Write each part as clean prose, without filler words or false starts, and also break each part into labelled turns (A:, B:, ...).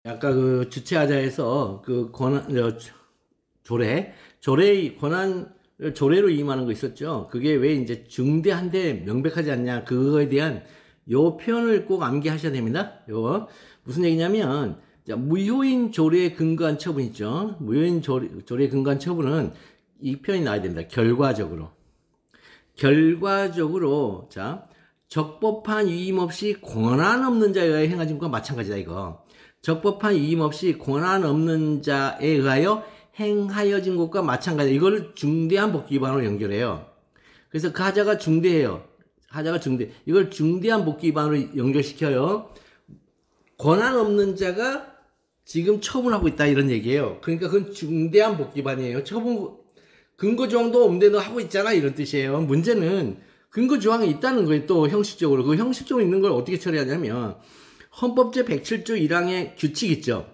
A: 아까 그 주체하자에서 그 권한, 조례 권한, 조례로 임하는 거 있었죠. 그게 왜 이제 중대한데 명백하지 않냐. 그거에 대한 요 표현을 꼭 암기하셔야 됩니다. 요거. 무슨 얘기냐면, 자, 무효인 조례에 근거한 처분 있죠. 무효인 조례에 근거한 처분은 이 표현이 나와야 됩니다. 결과적으로. 자, 적법한 위임 없이 권한 없는 자에 의하여 행하진 것과 마찬가지다, 이거. 적법한 위임 없이 권한 없는 자에 의하여 행하여진 것과 마찬가지다. 이거를 중대한 복귀 위반으로 연결해요. 그래서 그 하자가 중대해요. 이걸 중대한 복귀 위반으로 연결시켜요. 권한 없는 자가 지금 처분하고 있다, 이런 얘기예요. 그러니까 그건 중대한 복귀 위반이에요. 근거조항도 없는데 너 하고 있잖아, 이런 뜻이에요. 문제는 근거조항이 있다는 거예요. 또 형식적으로. 그 형식적으로 있는 걸 어떻게 처리하냐면, 헌법제 107조 1항의 규칙 있죠.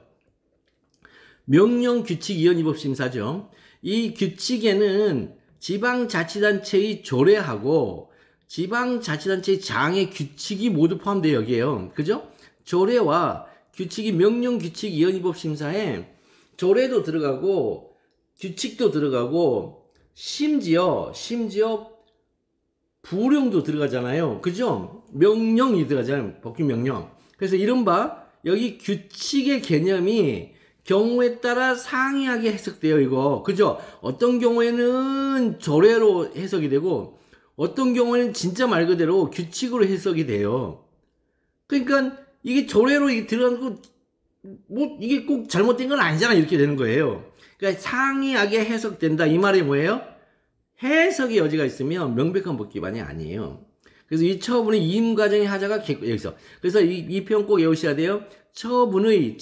A: 명령규칙 위헌위법심사죠. 이 규칙에는 지방자치단체의 조례하고 지방자치단체의 장의 규칙이 모두 포함되어 여기에요. 그죠? 조례와 규칙이 명령규칙 위헌위법심사에 조례도 들어가고 규칙도 들어가고 심지어 부령도 들어가잖아요. 그죠? 명령이 들어가잖아요. 법규명령. 그래서 이른바 여기 규칙의 개념이 경우에 따라 상이하게 해석돼요, 이거. 그죠? 어떤 경우에는 조례로 해석이 되고 어떤 경우에는 진짜 말 그대로 규칙으로 해석이 돼요. 그러니까 이게 조례로 들어가고 뭐 이게 꼭 잘못된 건 아니잖아, 이렇게 되는 거예요. 그러니까 상이하게 해석된다, 이 말이 뭐예요? 해석의 여지가 있으면 명백한 복귀 위반이 아니에요. 그래서 이 처분의 이임 과정의 하자가 여기서. 그래서 이 표현 꼭 외우셔야 돼요. 처분의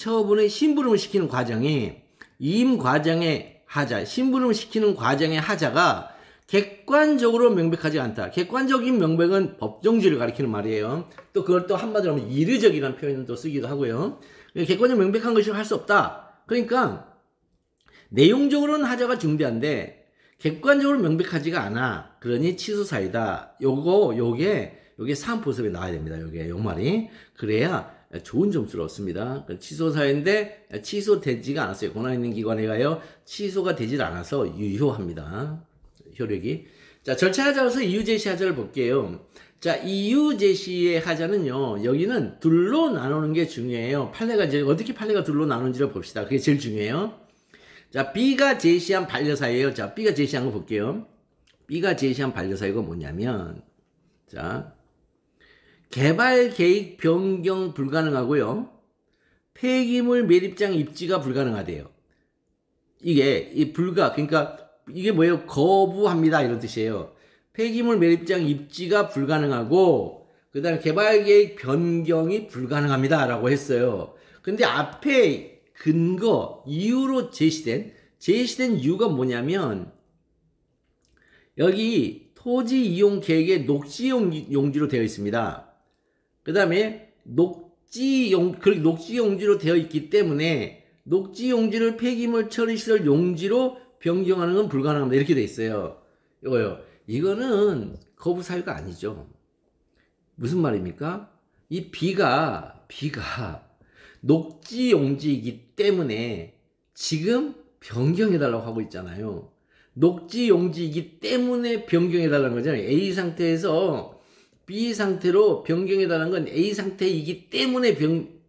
A: 심부름을 시키는 과정이 이임 과정의 하자, 심부름을 시키는 과정의 하자가 객관적으로 명백하지 않다. 객관적인 명백은 법정지를 가리키는 말이에요. 또 그걸 또 한마디로 하면 이르적이라는 표현을 또 쓰기도 하고요. 객관적으로 명백한 것이 할 수 없다. 그러니까 내용적으로는 하자가 중대한데 객관적으로 명백하지가 않아. 그러니 취소사유다. 요게 사안포섭에 나와야 됩니다. 요 말이. 그래야 좋은 점수를 얻습니다. 취소사유인데 취소되지가 않았어요. 권한 있는 기관에 가요. 취소가 되질 않아서 유효합니다. 효력이. 자, 절차 하자로서 이유 제시 하자를 볼게요. 자, 이유 제시의 하자는요. 여기는 둘로 나누는 게 중요해요. 판례가 이제 어떻게 판례가 둘로 나누는지를 봅시다. 그게 제일 중요해요. 자, B가 제시한 반려사유예요. 자, B가 제시한 거 볼게요. B가 제시한 반려사유가 뭐냐면, 자, 개발 계획 변경 불가능하고요. 폐기물 매립장 입지가 불가능하대요. 그러니까 이게 뭐예요? 거부합니다, 이런 뜻이에요. 폐기물 매립장 입지가 불가능하고, 그 다음에 개발 계획 변경이 불가능합니다, 라고 했어요. 근데 앞에 근거, 이유로 제시된 이유가 뭐냐면, 여기 토지 이용 계획의 녹지 용지로 되어 있습니다. 그 다음에 녹지 용지로 되어 있기 때문에 녹지 용지를 폐기물 처리시설 용지로 변경하는 건 불가능합니다. 이렇게 되어 있어요. 이거는 거부 사유가 아니죠. 무슨 말입니까? 이 B가 녹지 용지이기 때문에 지금 변경해달라고 하고 있잖아요. 녹지 용지이기 때문에 변경해달라는 거잖아요. A 상태에서 B 상태로 변경해달라는 건 A 상태이기 때문에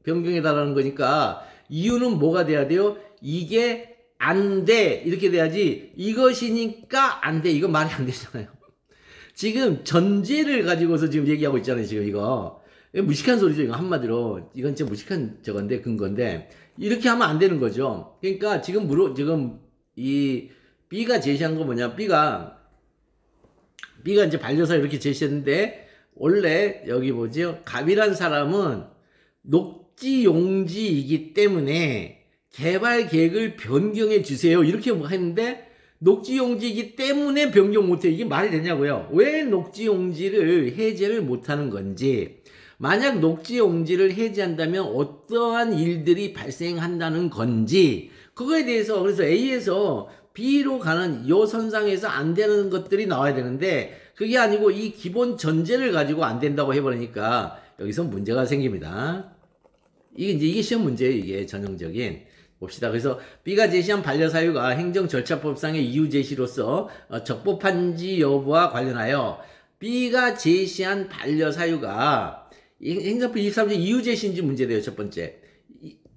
A: 변경해달라는 거니까 이유는 뭐가 돼야 돼요? 이게 안 돼. 이렇게 돼야지 이것이니까 안 돼. 이거 말이 안 되잖아요. 지금 전제를 가지고서 지금 얘기하고 있잖아요. 지금 이거. 무식한 소리죠. 이거 한마디로. 이건 진짜 무식한 저건데, 근건데. 이렇게 하면 안 되는 거죠. 그러니까 지금 이 B가 제시한 거 뭐냐. B가 이제 반려사 이렇게 제시했는데, 원래 여기 뭐지요? 갑이란 사람은 녹지 용지이기 때문에 개발 계획을 변경해 주세요. 이렇게 했는데, 녹지 용지이기 때문에 변경 못해. 이게 말이 되냐고요. 왜 녹지 용지를 해제를 못하는 건지, 만약 녹지 용지를 해제한다면 어떠한 일들이 발생한다는 건지, 그거에 대해서 그래서 A에서 B로 가는 요 선상에서 안 되는 것들이 나와야 되는데, 그게 아니고 이 기본 전제를 가지고 안 된다고 해버리니까 여기서 문제가 생깁니다. 이게 시험 문제예요. 이게 전형적인. 봅시다. 그래서 B가 제시한 반려 사유가 행정 절차법상의 이유 제시로서 적법한지 여부와 관련하여 B가 제시한 반려 사유가 행정법 23조 이유 제시인지 문제돼요. 첫 번째.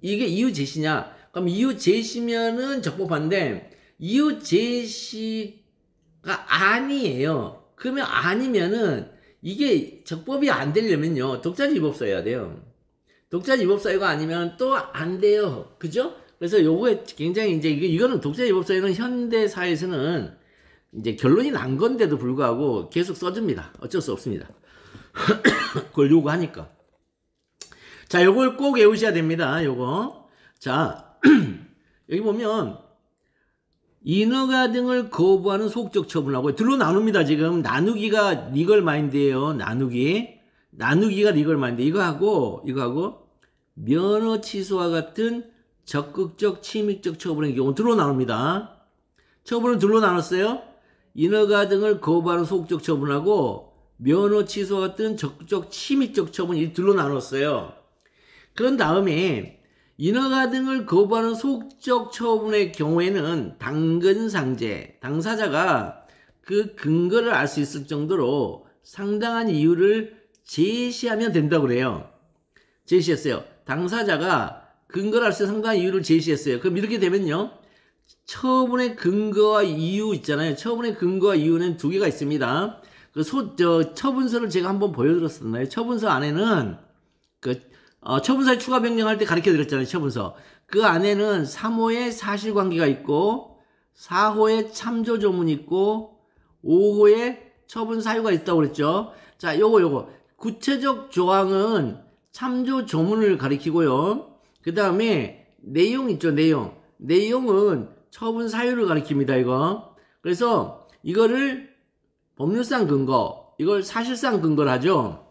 A: 이게 이유 제시냐? 그럼 이유 제시면은 적법한데 이유 제시가 아니에요. 그러면 아니면은 이게 적법이 안 되려면요. 독자적 위법 써야 돼요. 독자적 위법 사유가 아니면 또 안 돼요. 그죠? 그래서 요거에 굉장히 이제 이거는 독자적 위법 사유는 현대 사회에서는 이제 결론이 난 건데도 불구하고 계속 써줍니다. 어쩔 수 없습니다. 그걸 요구하니까. 자, 요걸 꼭 외우셔야 됩니다. 요거. 자, 여기 보면 인허가 등을 거부하는 소극적 처분하고 둘로 나눕니다. 지금 나누기가 리걸 마인드예요. 나누기가 리걸 마인드. 이거하고 면허 취소와 같은 적극적 침입적 처분의 경우 둘로 나눕니다. 처분을 둘로 나눴어요. 인허가 등을 거부하는 소극적 처분하고 면허 취소와 같은 적극적 침입적 처분 이 둘로 나눴어요. 그런 다음에 인허가 등을 거부하는 소극적 처분의 경우에는 당근상제, 당사자가 그 근거를 알 수 있을 정도로 상당한 이유를 제시하면 된다고 그래요. 제시했어요. 당사자가 근거를 알 수 있는 상당한 이유를 제시했어요. 그럼 이렇게 되면요. 처분의 근거와 이유 있잖아요. 처분의 근거와 이유는 두 개가 있습니다. 처분서를 제가 한번 보여드렸었나요? 처분서 안에는 처분서에 추가 변경할 때 가르쳐 드렸잖아요. 처분서. 그 안에는 3호의 사실관계가 있고 4호의 참조 조문이 있고 5호의 처분 사유가 있다고 그랬죠. 자, 요거 구체적 조항은 참조 조문을 가리키고요. 그 다음에 내용 있죠. 내용은 처분 사유를 가리킵니다. 이거. 그래서 이거를 법률상 근거, 이걸 사실상 근거를 하죠.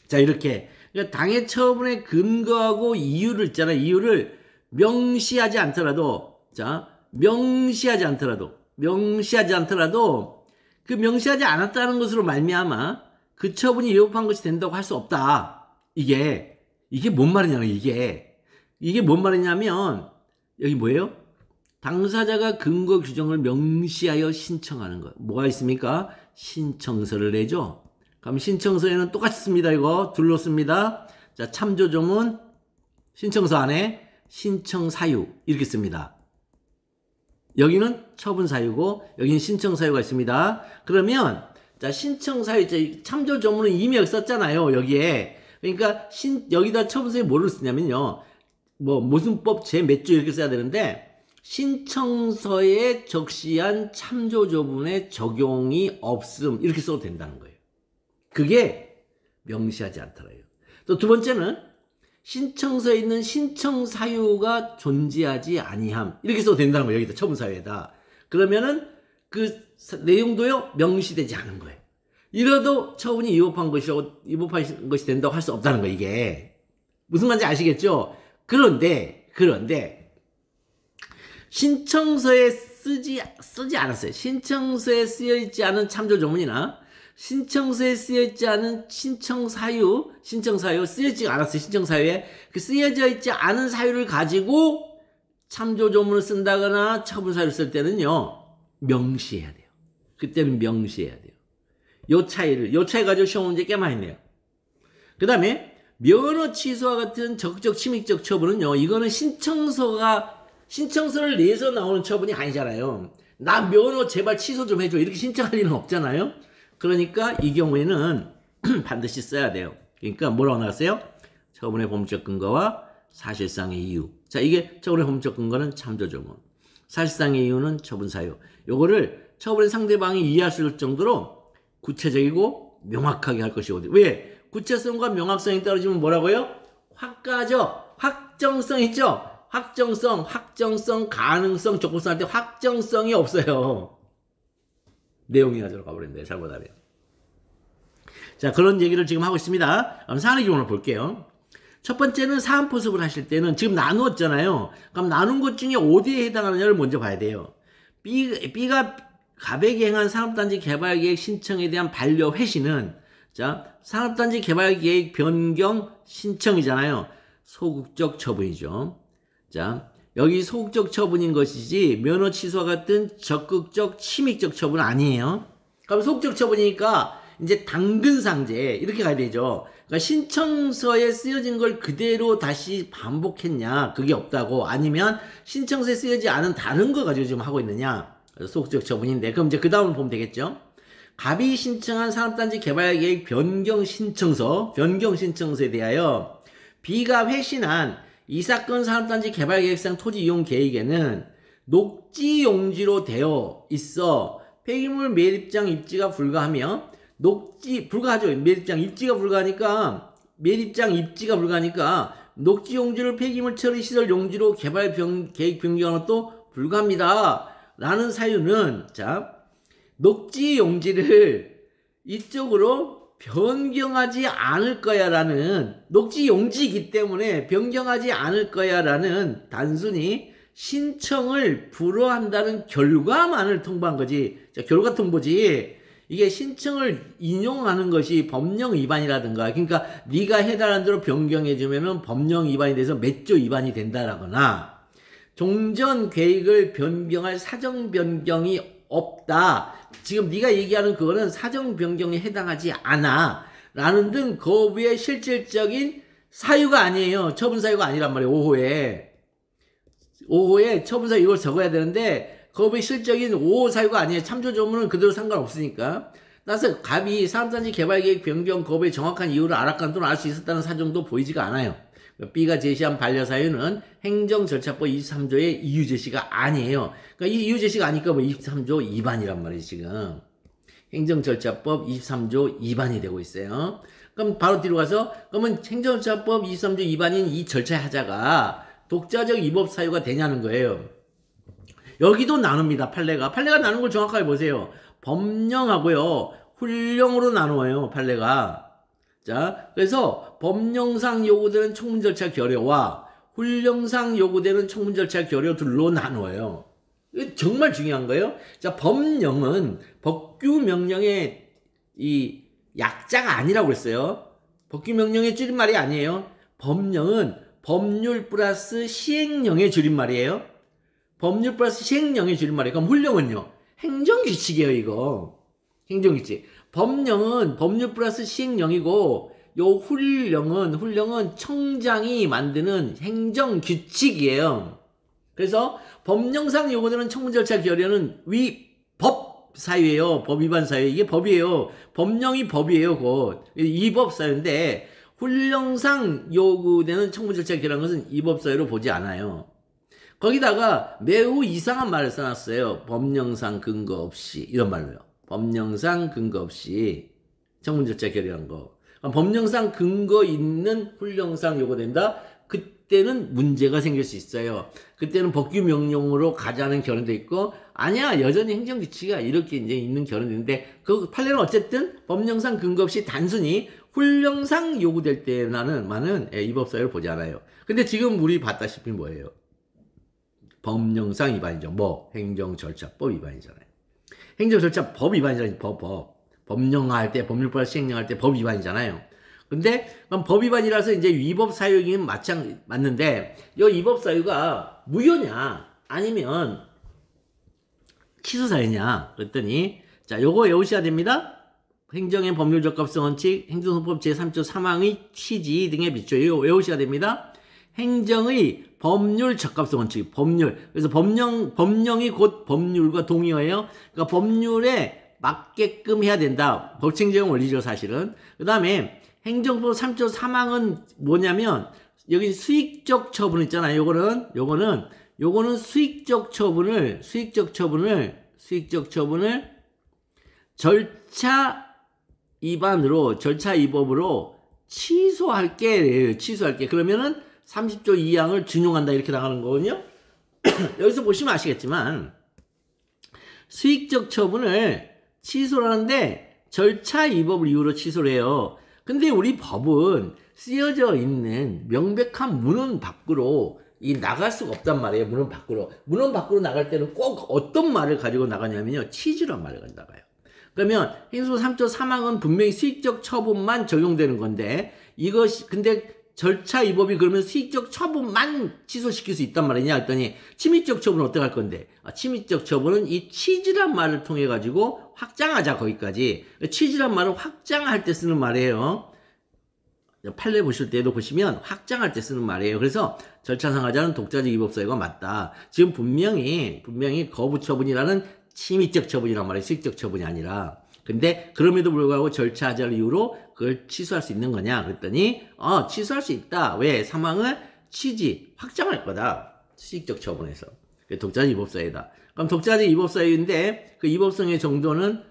A: 자, 이렇게. 그러니까 당해 처분의 근거하고 이유를 있잖아요. 이유를 명시하지 않더라도 그 명시하지 않았다는 것으로 말미암아 그 처분이 위법한 것이 된다고 할 수 없다. 이게 뭔 말이냐면 이게 뭔 말이냐면 여기 뭐예요? 당사자가 근거 규정을 명시하여 신청하는 것. 뭐가 있습니까? 신청서를 내죠. 그럼 신청서에는 똑같이 씁니다. 이거 둘로 씁니다. 자, 참조조문 신청서 안에 신청사유 이렇게 씁니다. 여기는 처분사유고 여기는 신청사유가 있습니다. 그러면 자, 신청사유 참조조문은 이미 여기 썼잖아요. 여기에. 그러니까 여기다 처분사유 뭐를 쓰냐면요. 무슨 법 제 몇 조 이렇게 써야 되는데 신청서에 적시한 참조조문의 적용이 없음 이렇게 써도 된다는 거예요. 그게 명시하지 않더라요. 또 두 번째는 신청서에 있는 신청사유가 존재하지 아니함 이렇게 써도 된다는 거예요. 여기다 처분사유에다. 그러면은 그 내용도요 명시되지 않은 거예요. 이러도 처분이 위법한 것이 된다고 할 수 없다는 거예요. 이게 무슨 말인지 아시겠죠? 그런데 신청서에 쓰지 않았어요. 신청서에 쓰여있지 않은 참조조문이나 신청서에 쓰여있지 않은 신청사유 쓰여있지 않았어요. 신청사유에 그 쓰여져 있지 않은 사유를 가지고 참조조문을 쓴다거나 처분사유를 쓸 때는요 명시해야 돼요. 그때는 명시해야 돼요. 요 차이 가지고 시험 문제 꽤 많이 내요. 그 다음에 면허 취소와 같은 적극적 침입적 처분은요 이거는 신청서를 내서 나오는 처분이 아니잖아요. 나 면허 제발 취소 좀 해줘 이렇게 신청할 일은 없잖아요. 그러니까 이 경우에는 반드시 써야 돼요. 그러니까 뭐라고 나왔어요? 처분의 법률적 근거와 사실상의 이유. 자, 이게 처분의 법률적 근거는 참조조문, 사실상의 이유는 처분사유. 요거를 처분의 상대방이 이해할 수 있을 정도로 구체적이고 명확하게 할 것이거든요. 왜? 구체성과 명확성이 떨어지면 뭐라고요? 확가죠. 확정성 있죠? 확정성, 가능성, 적법성 할 때 확정성이 없어요. 내용이 가지러 가버렸는데 잘못하면. 자, 그런 얘기를 지금 하고 있습니다. 사안의 기본을 볼게요. 첫 번째는 사안 포섭을 하실 때는 지금 나누었잖아요. 그럼 나눈 것 중에 어디에 해당하느냐를 먼저 봐야 돼요. B가 갑에게 행한 산업단지 개발계획 신청에 대한 반려 회신은 자, 산업단지 개발계획 변경 신청이잖아요. 소극적 처분이죠. 자, 여기 소극적 처분인 것이지 면허 취소와 같은 적극적 침입적 처분은 아니에요. 그럼 소극적 처분이니까 이제 당근상제 이렇게 가야 되죠. 그러니까 신청서에 쓰여진 걸 그대로 다시 반복했냐, 그게 없다고. 아니면 신청서에 쓰여지지 않은 다른 거 가지고 지금 하고 있느냐, 소극적 처분인데, 그럼 이제 그 다음을 보면 되겠죠. 갑이 신청한 산업단지 개발계획 변경 신청서에 대하여 B가 회신한 이 사건 산업단지 개발계획상 토지 이용 계획에는 녹지 용지로 되어 있어 폐기물 매립장 입지가 불가하며 불가하죠. 매립장 입지가 불가하니까 녹지 용지를 폐기물 처리 시설 용지로 개발 계획 변경하는 것도 불가합니다. 라는 사유는, 자, 녹지 용지를 이쪽으로 변경하지 않을 거야라는, 녹지 용지이기 때문에 변경하지 않을 거야라는 단순히 신청을 불허한다는 결과만을 통보한 거지. 자, 결과 통보지. 이게 신청을 인용하는 것이 법령 위반이라든가, 그러니까 네가 해달라는 대로 변경해주면은 법령 위반이 돼서 몇 조 위반이 된다라거나, 종전 계획을 변경할 사정 변경이 없다. 지금 네가 얘기하는 그거는 사정 변경에 해당하지 않아. 라는 등 거부의 실질적인 사유가 아니에요. 처분 사유가 아니란 말이에요. 5호에 처분 사유 이걸 적어야 되는데 거부의 실적인 5호 사유가 아니에요. 참조 조문은 그대로 상관없으니까. 따라서 갑이 산업단지 개발계획 변경 거부의 정확한 이유를 알았거나 또는 알 수 있었다는 사정도 보이지가 않아요. B가 제시한 반려사유는 행정절차법 23조의 이유 제시가 아니에요. 그러니까 이 이유 제시가 아니까 뭐 23조 위반이란 말이에요, 지금. 행정절차법 23조 위반이 되고 있어요. 그럼 바로 뒤로 가서, 그러면 행정절차법 23조 위반인 이 절차의 하자가 독자적 위법 사유가 되냐는 거예요. 여기도 나눕니다, 판례가. 판례가 나눈 걸 정확하게 보세요. 법령하고요, 훈령으로 나누어요, 판례가. 자, 그래서 법령상 요구되는 청문 절차 결여와 훈령상 요구되는 청문 절차 결여 둘로 나누어요. 이게 정말 중요한 거예요. 자, 법령은 법규 명령의 이 약자가 아니라고 그랬어요. 법규 명령의 줄임말이 아니에요. 법령은 법률 플러스 시행령의 줄임말이에요. 법률 플러스 시행령의 줄임말이에요. 그럼 훈령은요? 행정규칙이에요, 이거. 행정규칙. 법령은 법률 플러스 시행령이고, 요 훈령은 청장이 만드는 행정규칙이에요. 그래서 법령상 요구되는 청문 절차 결여는 위법 사유예요. 법 위반 사유. 이게 법이에요. 법령이 법이에요, 곧. 위법 사유인데, 훈령상 요구되는 청문 절차 결여한 것은 위법 사유로 보지 않아요. 거기다가 매우 이상한 말을 써놨어요. 법령상 근거 없이. 이런 말로요. 법령상 근거 없이 청문 절차 결여한 거. 법령상 근거 있는 훈령상 요구된다? 그때는 문제가 생길 수 있어요. 그때는 법규 명령으로 가자는 결론도 있고, 아니야, 여전히 행정규칙이 이렇게 이제 있는 결론도 있는데, 그 판례는 어쨌든 법령상 근거 없이 단순히 훈령상 요구될 때만은 위법사유를 보지 않아요. 근데 지금 우리 봤다시피 뭐예요? 법령상 위반이죠. 뭐? 행정절차법 위반이잖아요. 행정절차법 위반이잖아요. 법령할 때, 법률법 시행령할 때 법 위반이잖아요. 근데 그럼 법 위반이라서 이제 위법 사유이긴 맞는데, 이 위법 사유가 무효냐 아니면 취소 사유냐 그랬더니, 자, 요거 외우셔야 됩니다. 행정의 법률 적합성 원칙, 행정소법 제3조 3항의 취지 등에 비춰 이거 외우셔야 됩니다. 행정의 법률 적합성 원칙, 법률. 그래서 법령이 곧 법률과 동의어예요. 그러니까 법률에 맞게끔 해야 된다. 법칙적 원리죠, 사실은. 그 다음에 행정법 3조 3항은 뭐냐면, 여기 수익적 처분 있잖아요. 요거는 수익적 처분을 절차 위법으로 취소할게. 그러면은 30조 2항을 준용한다. 이렇게 나가는 거거든요. 여기서 보시면 아시겠지만, 수익적 처분을 취소를 하는데, 절차 위법을 이유로 취소를 해요. 근데 우리 법은 쓰여져 있는 명백한 문헌 밖으로 나갈 수가 없단 말이에요. 문헌 밖으로 나갈 때는 꼭 어떤 말을 가지고 나가냐면요. 취지란 말을 가지고 나가요. 그러면 행정소법 3조 3항은 분명히 수익적 처분만 적용되는 건데, 근데 절차 위법이 그러면 수익적 처분만 취소시킬 수 있단 말이냐 했더니 침입적 처분은 어떻게 할 건데? 침입적 처분은 이 취지란 말을 통해 가지고 확장하자 거기까지. 취지란 말은 확장할 때 쓰는 말이에요. 판례 보실 때도 보시면 확장할 때 쓰는 말이에요. 그래서 절차상 하자는 독자적 위법 사유가 맞다. 지금 분명히 거부 처분이라는 침입적 처분이란 말이에요. 수익적 처분이 아니라. 근데 그럼에도 불구하고 절차하자를 이유로 그걸 취소할 수 있는 거냐 그랬더니 취소할 수 있다. 왜? 상황을 취지 확장할 거다. 수익적 처분에서. 독자적 위법사유다. 그럼 독자적 위법사유인데 그 위법성의 정도는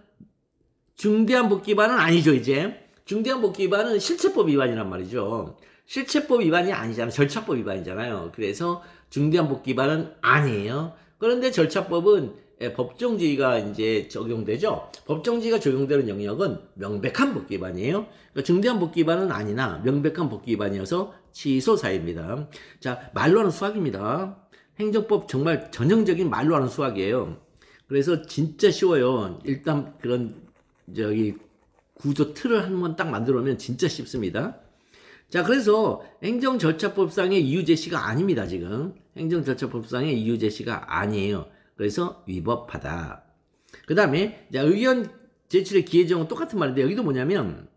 A: 중대한 복귀 위반은 아니죠. 이제 중대한 복귀 위반은 실체법 위반이란 말이죠. 실체법 위반이 아니잖아요. 절차법 위반이잖아요. 그래서 중대한 복귀 위반은 아니에요. 그런데 절차법은 법정주의가 이제 적용되죠. 법정주의가 적용되는 영역은 명백한 복귀 위반이에요. 그러니까 중대한 복귀 위반은 아니나 명백한 복귀 위반이어서 취소 사유입니다. 자, 말로 하는 수학입니다. 행정법 정말 전형적인 말로 하는 수학이에요. 그래서 진짜 쉬워요. 일단 그런 구조 틀을 한번 딱 만들어 놓으면 진짜 쉽습니다. 자, 그래서 행정절차법상의 이유 제시가 아닙니다, 지금. 행정절차법상의 이유 제시가 아니에요. 그래서 위법하다. 그 다음에, 의견 제출의 기회정은 똑같은 말인데, 여기도 뭐냐면,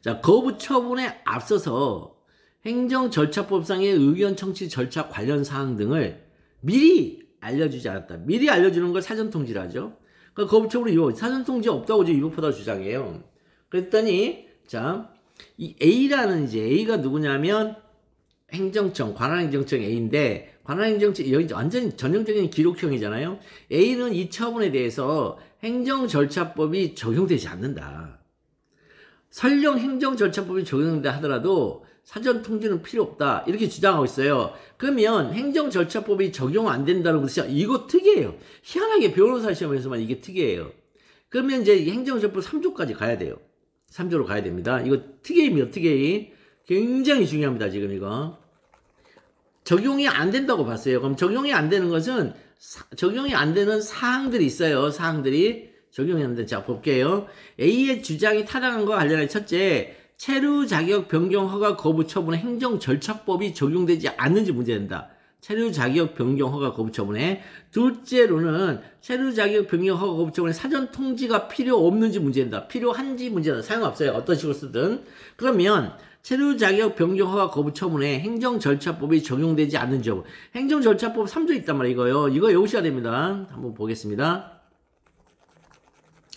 A: 자, 거부 처분에 앞서서 행정절차법상의 의견 청취 절차 관련 사항 등을 미리 알려주지 않았다. 미리 알려주는 걸 사전통지를 하죠. 그러니까 거부 처분은 위법, 사전통지 없다고 위법하다고 주장해요. 그랬더니, 자, 이 A라는 이제 A가 누구냐면 행정청, 관할행정청 A인데 관할행정청 여기 완전 전형적인 기록형이잖아요. A는 이 처분에 대해서 행정절차법이 적용되지 않는다. 설령 행정절차법이 적용된다 하더라도 사전통지는 필요 없다. 이렇게 주장하고 있어요. 그러면 행정절차법이 적용 안 된다는 것이 이거 특이해요. 희한하게 변호사 시험에서만 이게 특이해요. 그러면 이제 행정절차법 3조까지 가야 돼요. 3조로 가야 됩니다. 이거 특이입니다. 특이. 굉장히 중요합니다. 지금 이거. 적용이 안 된다고 봤어요. 그럼 적용이 안 되는 것은 적용이 안 되는 사항들이 있어요. 사항들이 적용이 안 돼. 자, 볼게요. A의 주장이 타당한 것과 관련해 첫째, 체류 자격 변경 허가 거부 처분에 행정절차법이 적용되지 않는지 문제된다. 체류 자격 변경 허가 거부 처분에. 둘째로는 체류 자격 변경 허가 거부 처분에 사전 통지가 필요 없는지 문제된다. 필요한지 문제된다. 사용없어요. 어떤 식으로 쓰든. 그러면 체류 자격 변경 허가 거부 처분에 행정절차법이 적용되지 않는지 여부. 행정절차법 3조 있단 말이에요. 이거요. 이거 외우셔야 됩니다. 한번 보겠습니다.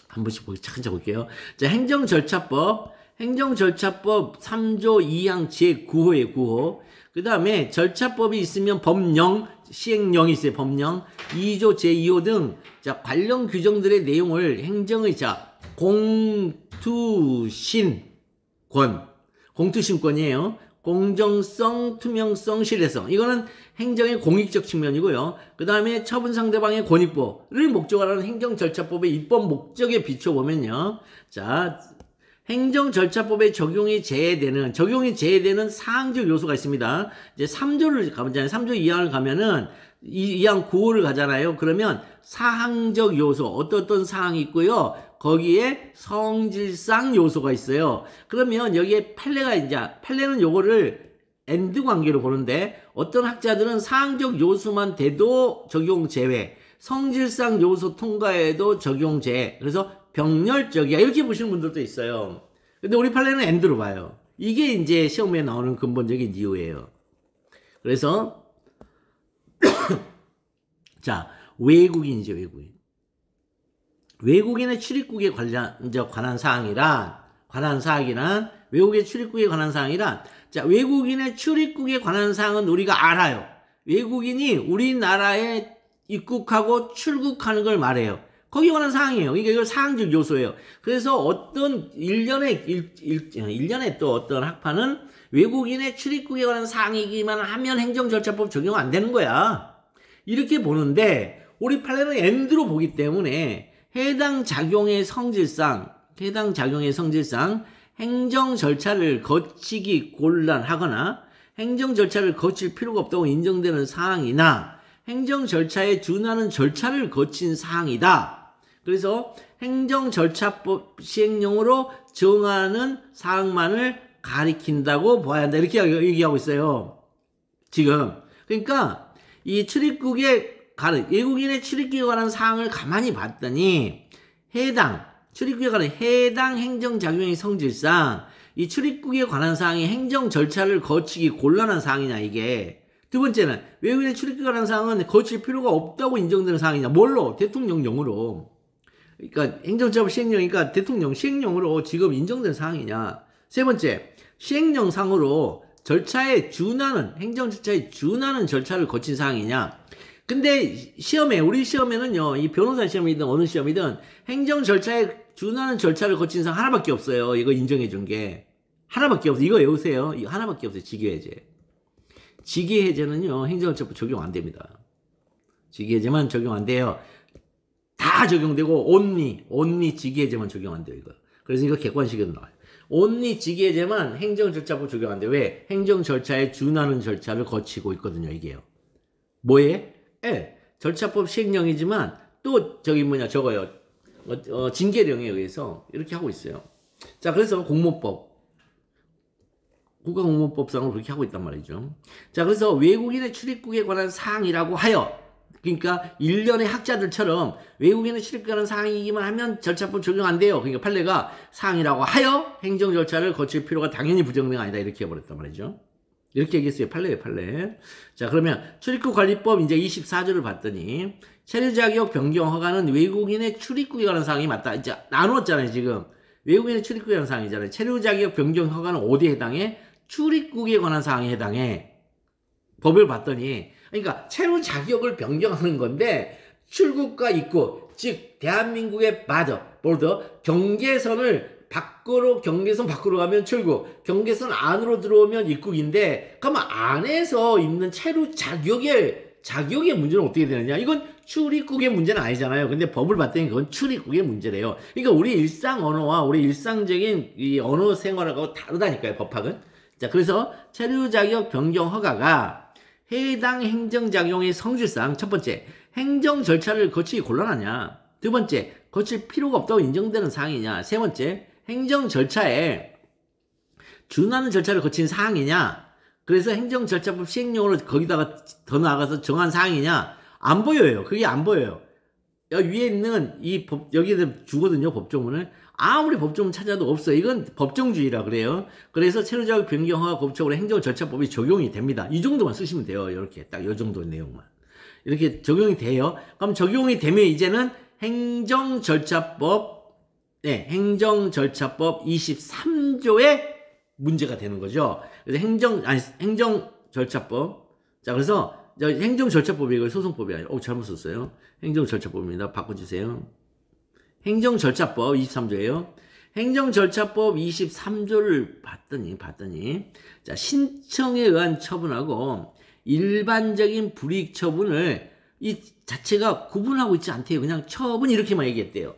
A: 한 번씩 차근차근 볼게요. 자, 행정절차법 3조 2항 제9호에 9호. 그 다음에 절차법이 있으면 법령, 시행령이 있어요. 법령. 2조 제2호 등, 자, 관련 규정들의 내용을 행정의, 공투신권이에요. 공정성, 투명성, 신뢰성. 이거는 행정의 공익적 측면이고요. 그 다음에 처분 상대방의 권익보호를 목적으로 하는 행정절차법의 입법 목적에 비춰보면요. 자, 행정절차법에 적용이 제외되는 사항적 요소가 있습니다. 이제 3조를 가보잖아요. 3조 2항을 가면은 2항 9호를 가잖아요. 그러면 사항적 요소, 어떤 사항이 있고요. 거기에 성질상 요소가 있어요. 그러면 여기에 판례는 요거를 AND 관계로 보는데 어떤 학자들은 사항적 요소만 돼도 적용 제외, 성질상 요소 통과에도 적용 제외. 그래서 병렬적이야. 이렇게 보시는 분들도 있어요. 근데 우리 판례는 AND로 봐요. 이게 이제 시험에 나오는 근본적인 이유예요. 그래서 자, 외국인이죠, 외국인. 외국인의 출입국에 관한 사항이란 외국의 출입국에 관한 사항이란 자, 외국인의 출입국에 관한 사항은 우리가 알아요. 외국인이 우리나라에 입국하고 출국하는 걸 말해요. 거기에 관한 사항이에요. 이게 사항적 요소예요. 그래서 어떤 1년에 또 어떤 학파는 외국인의 출입국에 관한 사항이기만 하면 행정절차법 적용 안 되는 거야. 이렇게 보는데 우리 판례는 AND로 보기 때문에 해당 작용의 성질상 행정 절차를 거치기 곤란하거나 행정 절차를 거칠 필요가 없다고 인정되는 사항이나 행정 절차에 준하는 절차를 거친 사항이다. 그래서 행정절차법 시행령으로 정하는 사항만을 가리킨다고 봐야 한다. 이렇게 얘기하고 있어요. 지금. 그러니까 이 외국인의 출입국에 관한 사항을 가만히 봤더니 출입국에 관한 해당 행정작용의 성질상 이 출입국에 관한 사항이 행정 절차를 거치기 곤란한 사항이냐 이게. 두 번째는 외국인의 출입국에 관한 사항은 거칠 필요가 없다고 인정되는 사항이냐. 뭘로? 대통령령으로. 그러니까 행정처분 시행령이니까 대통령 시행령으로 지금 인정된 사항이냐. 세 번째, 시행령상으로 행정 절차에 준하는 절차를 거친 사항이냐. 근데 우리 시험에는요, 이 변호사 시험이든 어느 시험이든 행정 절차에 준하는 절차를 거친 사항 하나밖에 없어요. 이거 인정해 준 게. 하나밖에 없어요. 이거 외우세요. 이거 하나밖에 없어요. 직위해제. 직위해제는요, 행정절차법 적용 안 됩니다. 직위해제만 적용 안 돼요. 다 적용되고, only 직위해제만 적용 안 돼요, 이거. 그래서 이거 객관식에도 나와요. only 직위해제만 행정절차법 적용 안 돼요. 왜? 행정절차에 준하는 절차를 거치고 있거든요, 이게요. 뭐에? 절차법 시행령이지만, 또, 저거요. 징계령에 의해서 이렇게 하고 있어요. 자, 그래서 국가공무법상으로 그렇게 하고 있단 말이죠. 자, 그래서 외국인의 출입국에 관한 사항이라고 하여, 그러니까 일련의 학자들처럼 외국인의 출입국에 관한 사항이기만 하면 절차법 적용 안 돼요. 그러니까 판례가 사항이라고 하여 행정 절차를 거칠 필요가 당연히 부정령 아니다. 이렇게 해버렸단 말이죠. 이렇게 얘기했어요. 판례예요, 판례. 자, 그러면 출입국관리법 이제 24조를 봤더니 체류자격 변경 허가는 외국인의 출입국에 관한 사항이 맞다. 이제 나누었잖아요, 지금. 외국인의 출입국에 관한 사항이잖아요. 체류자격 변경 허가는 어디에 해당해? 출입국에 관한 사항에 해당해. 법을 봤더니, 그러니까 체류자격을 변경하는 건데 출국과 입국, 즉 대한민국의 보더 경계선 밖으로 가면 출국, 경계선 안으로 들어오면 입국인데, 그러면 안에서 있는 자격의 문제는 어떻게 되느냐? 이건 출입국의 문제는 아니잖아요. 근데 법을 봤더니 그건 출입국의 문제래요. 그러니까 우리 일상 언어와 우리 일상적인 이 언어 생활하고 다르다니까요, 법학은. 자, 그래서 체류 자격 변경 허가가 해당 행정작용의 성질상 첫 번째, 행정 절차를 거치기 곤란하냐. 두 번째, 거칠 필요가 없다고 인정되는 사항이냐. 세 번째, 행정 절차에 준하는 절차를 거친 사항이냐. 그래서 행정절차법 시행령으로 거기다가 더 나아가서 정한 사항이냐. 안 보여요. 그게 안 보여요. 여기 위에 있는 여기에 주거든요, 법조문을. 아무리 법조문 찾아도 없어요. 이건 법정주의라 그래요. 그래서 체류자격 변경허가 법적으로 행정절차법이 적용이 됩니다. 이 정도만 쓰시면 돼요. 이렇게 딱 이 정도 내용만. 이렇게 적용이 돼요. 그럼 적용이 되면 이제는 행정절차법 23조의 문제가 되는 거죠. 그래서 행정절차법. 자, 그래서 행정절차법이 이거 소송법이 아니라, 잘못 썼어요. 행정절차법입니다. 바꿔주세요. 행정절차법 23조예요. 행정절차법 23조를 봤더니, 자, 신청에 의한 처분하고 일반적인 불이익 처분을 이 자체가 구분하고 있지 않대요. 그냥 처분 이렇게만 얘기했대요.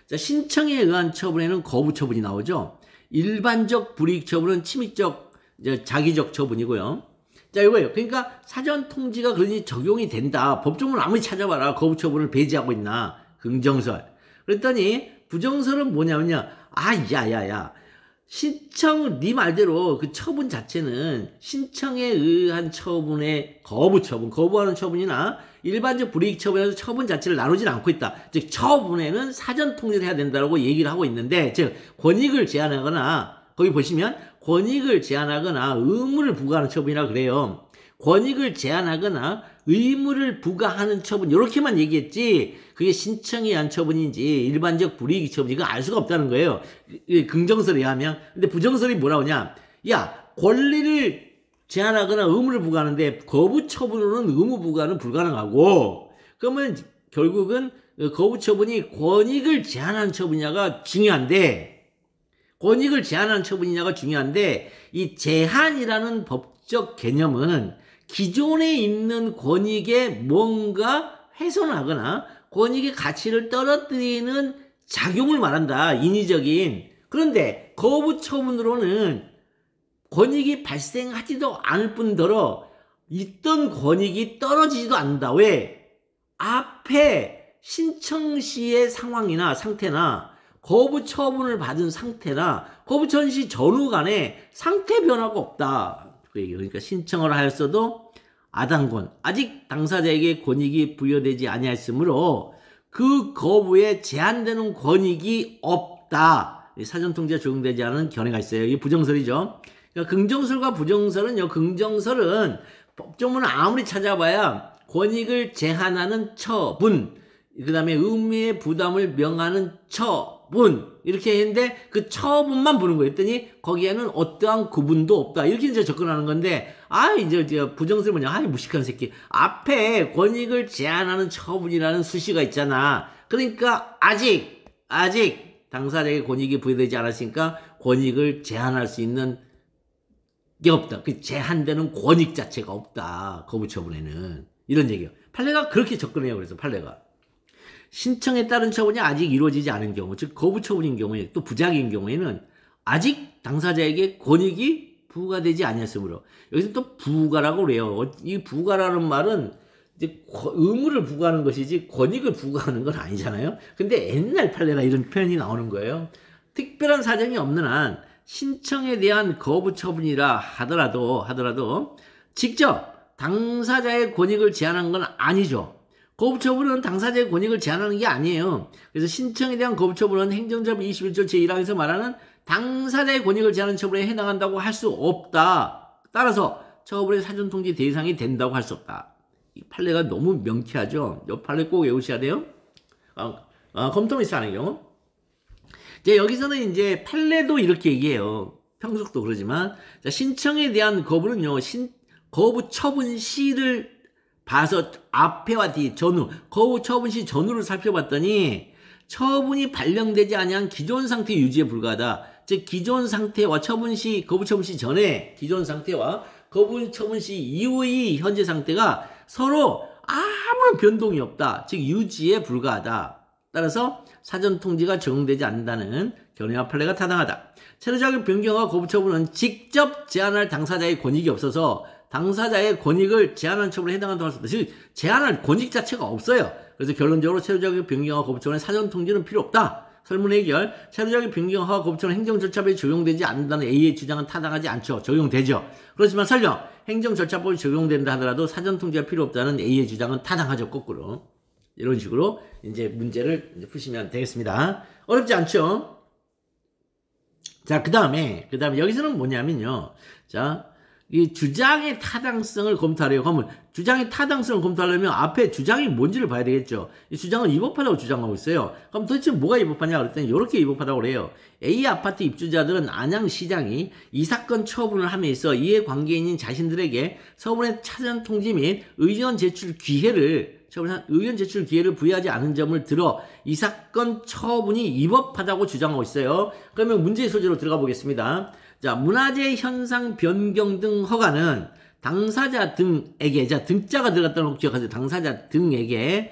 A: 자, 신청에 의한 처분에는 거부 처분이 나오죠. 일반적 불이익 처분은 침입적, 자기적 처분이고요. 자, 이거예요. 그러니까 사전 통지가 그러니 적용이 된다. 법조문 아무리 찾아봐라. 거부 처분을 배제하고 있나. 긍정설. 그랬더니 부정설은 뭐냐면요. 네 말대로 그 처분 자체는 신청에 의한 처분의 거부하는 처분이나 일반적 불이익 처분에서 처분 자체를 나누질 않고 있다. 즉, 처분에는 사전 통지를 해야 된다고 얘기를 하고 있는데, 즉, 권익을 제한하거나, 거기 보시면, 권익을 제한하거나 의무를 부과하는 처분이라 그래요. 권익을 제한하거나 의무를 부과하는 처분, 이렇게만 얘기했지, 그게 신청에 의한 처분인지 일반적 불이익 처분인지 이거 알 수가 없다는 거예요. 긍정설에 의하면. 근데 부정설이 뭐라고 하냐? 권리를 제한하거나 의무를 부과하는데 거부 처분으로는 의무 부과는 불가능하고, 그러면 결국은 거부 처분이 권익을 제한하는 처분이냐가 중요한데, 이 제한이라는 법적 개념은 기존에 있는 권익에 뭔가 훼손하거나 권익의 가치를 떨어뜨리는 작용을 말한다. 인위적인. 그런데 거부 처분으로는 권익이 발생하지도 않을 뿐더러 있던 권익이 떨어지지도 않는다. 왜? 앞에 신청 시의 상황이나 상태나 거부 처분을 받은 상태나 거부 처분 시 전후 간에 상태 변화가 없다. 그러니까 신청을 하였어도 아당권, 아직 당사자에게 권익이 부여되지 아니하였으므로 그 거부에 제한되는 권익이 없다. 사전통지가 적용되지 않은 견해가 있어요. 이게 부정설이죠. 그러니까 긍정설과 부정설은요. 긍정설은 법조문을 아무리 찾아봐야 권익을 제한하는 처분, 그 다음에 의무의 부담을 명하는 처분 이렇게 했는데 그 처분만 보는 거예요. 했더니 거기에는 어떠한 구분도 없다. 이렇게 이제 접근하는 건데 이제 부정설이 뭐냐. 무식한 새끼. 앞에 권익을 제한하는 처분이라는 수식어가 있잖아. 그러니까 아직 당사자에게 권익이 부여되지 않았으니까 권익을 제한할 수 있는 게 없다. 그 제한되는 권익 자체가 없다. 거부 처분에는. 이런 얘기예요. 판례가 그렇게 접근해요. 그래서 판례가. 신청에 따른 처분이 아직 이루어지지 않은 경우, 즉 거부 처분인 경우에 또 부작위인 경우에는 아직 당사자에게 권익이 부과되지 아니었으므로 여기서 또 부과라고 그래요. 이 부과라는 말은 이제 의무를 부과하는 것이지 권익을 부과하는 건 아니잖아요. 근데 옛날 판례나 이런 표현이 나오는 거예요. 특별한 사정이 없는 한 신청에 대한 거부 처분이라 하더라도 직접 당사자의 권익을 제한한 건 아니죠. 거부처분은 당사자의 권익을 제한하는 게 아니에요. 그래서 신청에 대한 거부처분은 행정자부 21조 제1항에서 말하는 당사자의 권익을 제한하는 처분에 해당한다고 할 수 없다. 따라서 처분의 사전통지 대상이 된다고 할 수 없다. 이 판례가 너무 명쾌하죠. 이 판례 꼭 외우셔야 돼요. 검토 미스하는 경우. 이제 여기서는 이제 판례도 이렇게 얘기해요. 평속도 그러지만 자, 신청에 대한 거부는요. 거부 처분 시를 봐서 앞에와 뒤 전후 거부 처분 시 전후를 살펴봤더니 처분이 발령되지 아니한 기존 상태 유지에 불과하다. 즉 기존 상태와 처분 시 거부 처분 시 전에 기존 상태와 거부 처분 시 이후의 현재 상태가 서로 아무런 변동이 없다. 즉 유지에 불과하다. 따라서 사전 통지가 적용되지 않는다는 견해와 판례가 타당하다. 체류자격 변경과 거부 처분은 직접 제한할 당사자의 권익이 없어서 당사자의 권익을 제한하는 처분에 해당한다고 할 수 없다. 즉 제한할 권익 자체가 없어요. 그래서 결론적으로 체류자격 변경과 거부 처분의 사전 통지는 필요 없다. 설문 해결. 체류자격 변경과 거부 처분 행정 절차법이 적용되지 않는다는 A의 주장은 타당하지 않죠. 적용되죠. 그렇지만 설령 행정 절차법이 적용된다 하더라도 사전 통지가 필요 없다는 A의 주장은 타당하죠. 거꾸로. 이런 식으로 이제 문제를 이제 푸시면 되겠습니다. 어렵지 않죠? 자, 그 다음에 여기서는 뭐냐면요. 자, 이 주장의 타당성을 검토하려고 하면 주장의 타당성을 검토하려면 앞에 주장이 뭔지를 봐야 되겠죠. 이 주장은 위법하다고 주장하고 있어요. 그럼 도대체 뭐가 위법하냐 그랬더니 이렇게 위법하다고 그래요. A 아파트 입주자들은 안양시장이 이 사건 처분을 함에 있어 이해 관계인인 자신들에게 서분의 사전 통지 및 의견 제출 기회를 부여하지 않은 점을 들어 이 사건 처분이 위법하다고 주장하고 있어요. 그러면 문제의 소지로 들어가 보겠습니다. 자, 문화재 현상 변경 등 허가는 당사자 등에게, 자, 등자가 들어갔다는 거 기억하세요. 당사자 등에게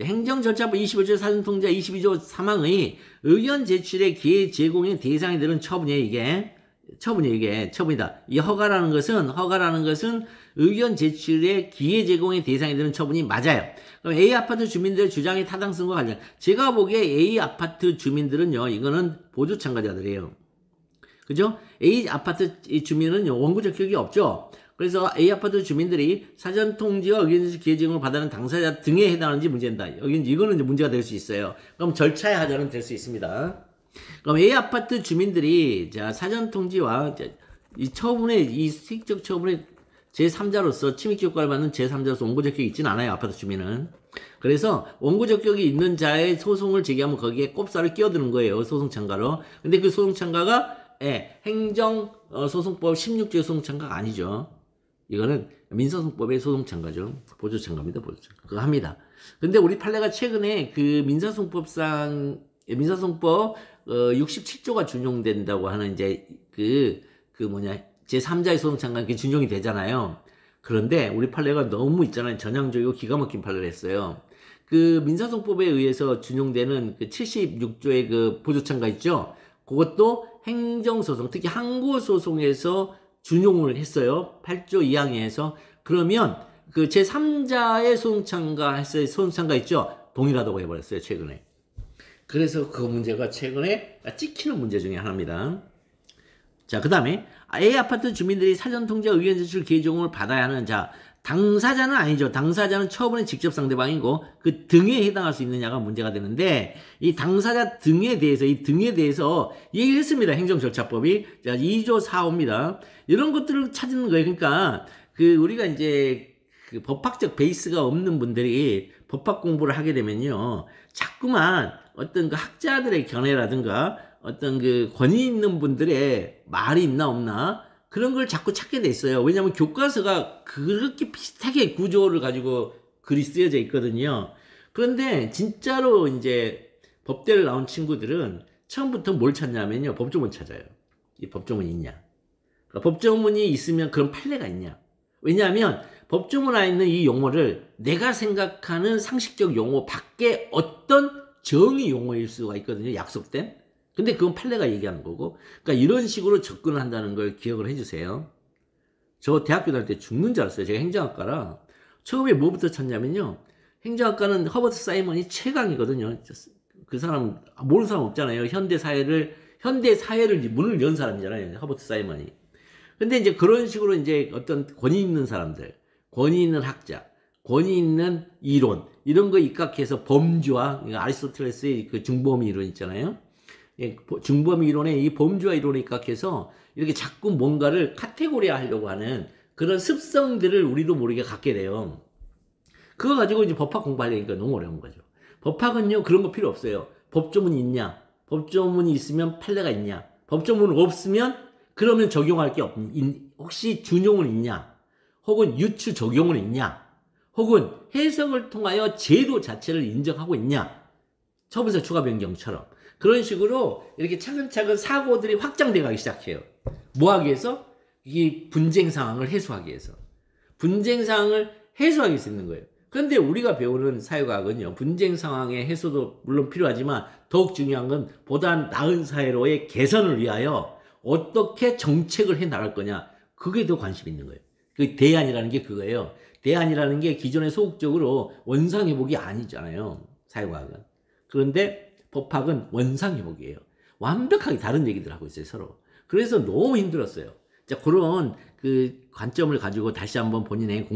A: 행정절차법 25조 사전통지자 22조 3항의 의견 제출의 기회 제공의 대상이 되는 처분이에요, 이게. 처분이다. 이 허가라는 것은 의견 제출의 기회 제공의 대상이 되는 처분이 맞아요. 그럼 A 아파트 주민들의 주장의 타당성과 관련. 제가 보기에 A 아파트 주민들은요, 이거는 보조 참가자들이에요. 그죠? A 아파트 주민은 원고 적격이 없죠. 그래서 A 아파트 주민들이 사전 통지와 의견 제출 기회 제공을 받는 당사자 등에 해당하는지 문제된다. 이거는 이제 문제가 될 수 있어요. 그럼 절차의 하자는 될 수 있습니다. 그럼 A 아파트 주민들이 자 사전 통지와 이 처분의 이 수익적 처분의 제3자로서 침입 효과를 받는 제3자로서 원고 적격이 있지는 않아요. 아파트 주민은. 그래서 원고 적격이 있는 자의 소송을 제기하면 거기에 꼽사를 끼워드는 거예요. 소송 참가로. 근데 그 소송 참가가 행정소송법 16조의 소송 참가가 아니죠. 이거는 민사소송법의 소송 참가죠. 보조 참가입니다. 보조 참가. 그거 합니다. 근데 우리 판례가 최근에 그 민사소송법 제37조가 준용된다고 하는 이제 제3자의 소송 참가 그게 준용이 되잖아요. 그런데 우리 판례가 너무 있잖아요. 전향적이고 기가 막힌 판례를 했어요. 그 민사소송법에 의해서 준용되는 그 76조의 그 보조 참가 있죠. 그것도 행정소송, 특히 항고소송에서 준용을 했어요. 8조 2항에서. 그러면 그 제3자의 소송참가 있죠. 동일하다고 해버렸어요. 최근에. 그래서 그 문제가 최근에 찍히는 문제 중에 하나입니다. 자, 그 다음에 A아파트 주민들이 사전통지와 의견 제출 개정을 받아야 하는, 자, 당사자는 아니죠. 당사자는 처분의 직접 상대방이고 그 등에 해당할 수 있느냐가 문제가 되는데, 이 당사자 등에 대해서, 이 등에 대해서 얘기를 했습니다. 행정절차법이. 자, 2조 4호입니다. 이런 것들을 찾는 거예요. 그러니까 우리가 이제 그 법학적 베이스가 없는 분들이 법학 공부를 하게 되면요, 자꾸만 어떤 그 학자들의 견해라든가 어떤 그 권위 있는 분들의 말이 있나 없나 그런 걸 자꾸 찾게 돼 있어요. 왜냐하면 교과서가 그렇게 비슷하게 구조를 가지고 글이 쓰여져 있거든요. 그런데 진짜로 이제 법대를 나온 친구들은 처음부터 뭘 찾냐면요, 법조문 찾아요. 이 법조문이 있냐, 그러니까 법조문이 있으면 그런 판례가 있냐. 왜냐하면 법조문 안에 있는 이 용어를 내가 생각하는 상식적 용어 밖에 어떤 정의 용어일 수가 있거든요, 약속된. 근데 그건 판례가 얘기하는 거고. 그러니까 이런 식으로 접근을 한다는 걸 기억을 해주세요. 저 대학교 다닐 때 죽는 줄 알았어요. 제가 행정학과라. 처음에 뭐부터 찾냐면요, 행정학과는 허버트 사이먼이 최강이거든요. 그 사람 모르는 사람 없잖아요. 현대 사회를 문을 연 사람이잖아요, 허버트 사이먼이. 근데 이제 그런 식으로 이제 어떤 권위 있는 사람들, 권위 있는 학자, 권위 있는 이론, 이런 거 입각해서 범주와, 아리스토텔레스의 그 중범위 이론 있잖아요. 중범위 이론의 이 범주와 이론에 입각해서 이렇게 자꾸 뭔가를 카테고리화 하려고 하는 그런 습성들을 우리도 모르게 갖게 돼요. 그거 가지고 이제 법학 공부하려니까 너무 어려운 거죠. 법학은요, 그런 거 필요 없어요. 법조문이 있냐? 법조문이 있으면 판례가 있냐? 법조문 없으면 그러면 적용할 게 혹시 준용은 있냐? 혹은 유추 적용은 있냐? 혹은 해석을 통하여 제도 자체를 인정하고 있냐? 처분서 추가 변경처럼. 그런 식으로 이렇게 차근차근 사고들이 확장돼 가기 시작해요. 뭐 하기 위해서? 이 분쟁 상황을 해소하기 위해서. 분쟁 상황을 해소하기 위해서 있는 거예요. 그런데 우리가 배우는 사회과학은요, 분쟁 상황의 해소도 물론 필요하지만 더욱 중요한 건 보다 나은 사회로의 개선을 위하여 어떻게 정책을 해 나갈 거냐, 그게 더 관심 있는 거예요. 그 대안이라는 게 그거예요. 대안이라는 게 기존의 소극적으로 원상회복이 아니잖아요, 사회과학은. 그런데 법학은 원상회복이에요. 완벽하게 다른 얘기들 하고 있어요, 서로. 그래서 너무 힘들었어요. 자, 그런 그 관점을 가지고 다시 한번 본인의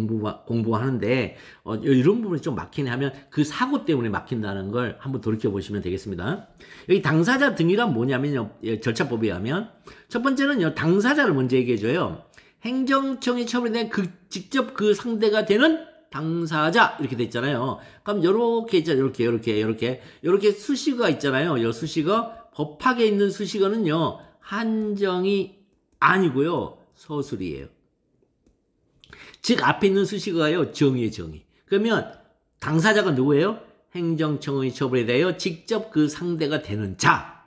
A: 공부하는데, 이런 부분이 좀 막히네 하면 그 사고 때문에 막힌다는 걸 한번 돌이켜보시면 되겠습니다. 여기 당사자 등이란 뭐냐면요, 절차법에 의하면, 첫 번째는요, 당사자를 먼저 얘기해줘요. 행정청이 처분된 직접 그 상대가 되는 당사자, 이렇게 돼 있잖아요. 그럼 요렇게 있잖아요. 요렇게 수식어가 있잖아요. 요 수식어, 법학에 있는 수식어는요, 한정이 아니고요, 서술이에요. 즉 앞에 있는 수식어가요, 정의의 정의. 그러면 당사자가 누구예요? 행정청의 처분에 대하여 직접 그 상대가 되는 자,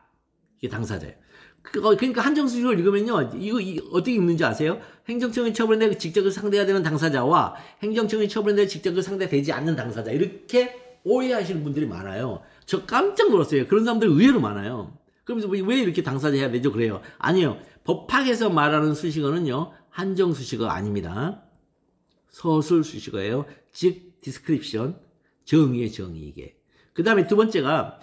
A: 이게 당사자예요. 그러니까 한정수식을 읽으면요, 이거 어떻게 읽는지 아세요? 행정청의 처분에 대해 직접 그 상대가 되는 당사자와 행정청의 처분에 대해 직접 그 상대가 되지 않는 당사자, 이렇게 오해하시는 분들이 많아요. 저 깜짝 놀랐어요. 그런 사람들이 의외로 많아요. 그러면서 왜 이렇게 당사자 해야 되죠? 그래요. 아니요. 법학에서 말하는 수식어는요, 한정 수식어 아닙니다. 서술 수식어예요. 즉 디스크립션, 정의의 정의, 이게. 그 다음에 두 번째가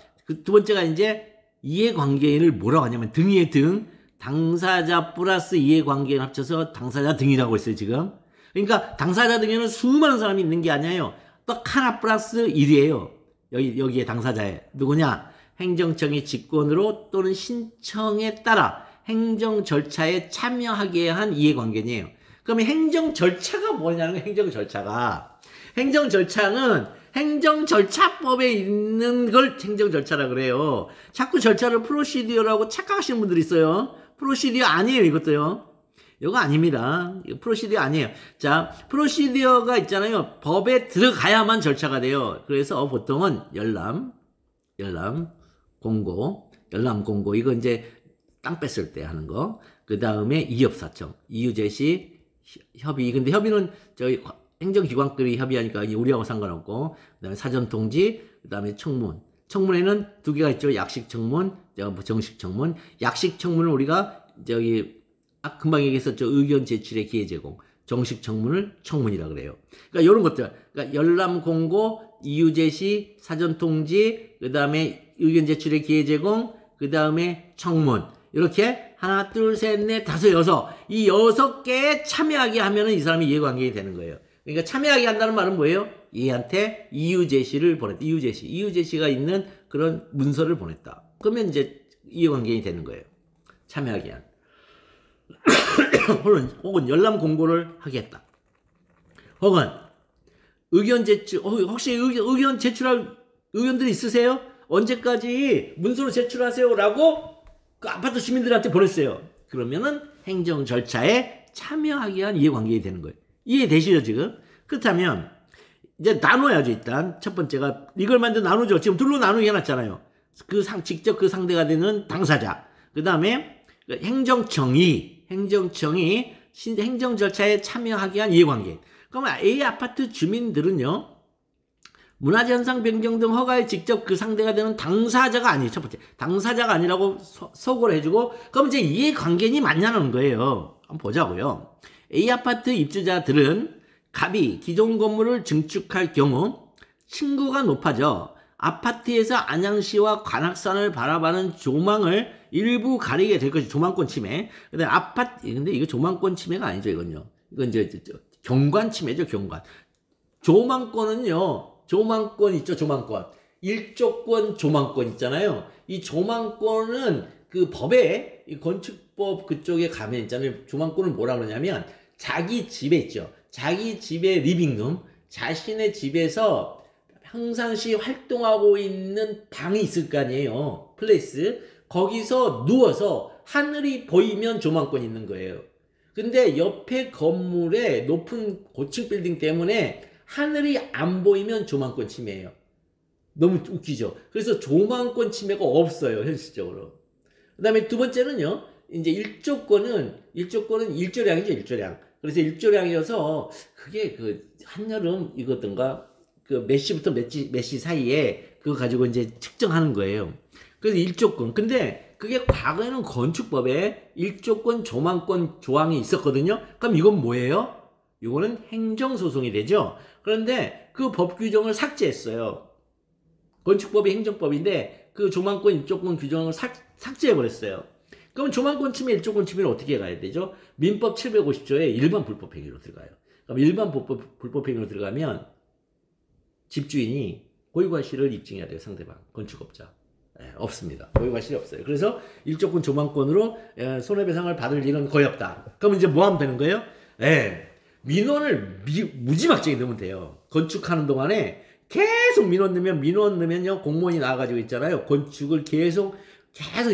A: 이제 이해관계인을 뭐라고 하냐면 등의 등, 당사자 플러스 이해관계인 합쳐서 당사자 등이라고 했어요, 지금. 그러니까 당사자 등에는 수많은 사람이 있는 게 아니에요. 딱 하나 플러스 1이에요. 여기에 당사자에. 누구냐? 행정청의 직권으로 또는 신청에 따라 행정 절차에 참여하게 한 이해관계인이에요. 그러면 행정 절차가 뭐냐는 거예요, 행정 절차가. 행정 절차는 행정절차법에 있는 걸 행정절차라 그래요. 자꾸 절차를 프로시디어라고 착각하시는 분들이 있어요. 프로시디어 아니에요, 이것도요. 이거 아닙니다. 이거 프로시디어 아니에요. 자, 프로시디어가 있잖아요. 법에 들어가야만 절차가 돼요. 그래서 보통은 열람 공고, 이거 이제 땅 뺐을 때 하는 거. 그 다음에 이협사청, 이유제시, 협의. 근데 협의는 저희 행정기관끼리 협의하니까 우리하고 상관없고, 그 다음에 사전통지, 그 다음에 청문. 청문회는 두 개가 있죠. 약식청문, 정식청문. 약식청문은 우리가 금방 얘기했었죠. 의견 제출의 기회 제공. 정식 청문을 청문이라 그래요. 그러니까 이런 것들, 그러니까 열람 공고, 이유 제시, 사전 통지, 그 다음에 의견 제출의 기회 제공, 그 다음에 청문. 이렇게 하나, 둘, 셋, 넷, 다섯, 여섯. 이 6개에 참여하게 하면은 이 사람이 이해관계가 되는 거예요. 그러니까 참여하게 한다는 말은 뭐예요? 얘한테 이유 제시를 보냈다. 이유 제시가 있는 그런 문서를 보냈다. 그러면 이제 이해관계가 되는 거예요. 참여하게 한. 혹은 열람 공고를 하겠다. 혹은 의견 제출, 혹시 의견 제출할 의견들이 있으세요? 언제까지 문서로 제출하세요? 라고 그 아파트 주민들한테 보냈어요. 그러면은 행정 절차에 참여하게 한 이해관계가 되는 거예요. 이해되시죠, 지금? 그렇다면, 이제 나눠야죠, 일단. 첫 번째가, 이걸 먼저 나누죠. 지금 둘로 나누게 해놨잖아요. 직접 그 상대가 되는 당사자. 그 다음에, 행정청이 행정 절차에 참여하게 한 이해관계. 그러면 A 아파트 주민들은요, 문화재 현상 변경 등 허가에 직접 그 상대가 되는 당사자가 아니에요. 첫 번째. 당사자가 아니라고 서고를 해주고, 그럼 이제 이해관계니 맞냐는 거예요. 한번 보자고요. A 아파트 입주자들은 갑이 기존 건물을 증축할 경우 층고가 높아져 아파트에서 안양시와 관악산을 바라보는 조망을 일부 가리게 될 것이 조망권 침해. 근데 근데 이거 조망권 침해가 아니죠, 이건요. 이건 이제 경관 침해죠, 경관. 조망권 있죠, 조망권. 일조권 조망권 있잖아요. 이 조망권은 그 법에, 이 건축법 그쪽에 가면 있잖아요. 조망권을 뭐라 그러냐면, 자기 집에 있죠. 자기 집의 리빙룸, 자신의 집에서 평상시 활동하고 있는 방이 있을 거 아니에요. 플레이스. 거기서 누워서 하늘이 보이면 조망권이 있는 거예요. 근데 옆에 건물에 높은 고층 빌딩 때문에 하늘이 안 보이면 조망권 침해예요. 너무 웃기죠? 그래서 조망권 침해가 없어요, 현실적으로. 그 다음에 두 번째는요, 이제 일조권은 일조량이죠, 일조량. 그래서 일조량이어서, 그게 한여름 이거든가, 몇 시부터 몇 시 사이에 그거 가지고 이제 측정하는 거예요. 그래서 일조권. 근데 그게 과거에는 건축법에 일조권, 조망권 조항이 있었거든요. 그럼 이건 뭐예요? 이거는 행정소송이 되죠. 그런데 그 법 규정을 삭제했어요. 건축법이 행정법인데 그 조망권, 일조권 규정을 삭제해버렸어요. 그럼 조망권 침해, 일조권 침해를 어떻게 가야 되죠? 민법 750조에 일반 불법행위로 들어가요. 그럼 일반 불법행위로 들어가면 집주인이 고의과실을 입증해야 돼요, 상대방, 건축업자. 없습니다. 고의과실이 없어요. 그래서 일조권 조망권으로 손해배상을 받을 일은 거의 없다. 그럼 이제 뭐 하면 되는 거예요? 민원을 무지막지하게 넣으면 돼요. 건축하는 동안에 계속 민원 넣으면요, 공무원이 나와가지고 있잖아요. 건축을 계속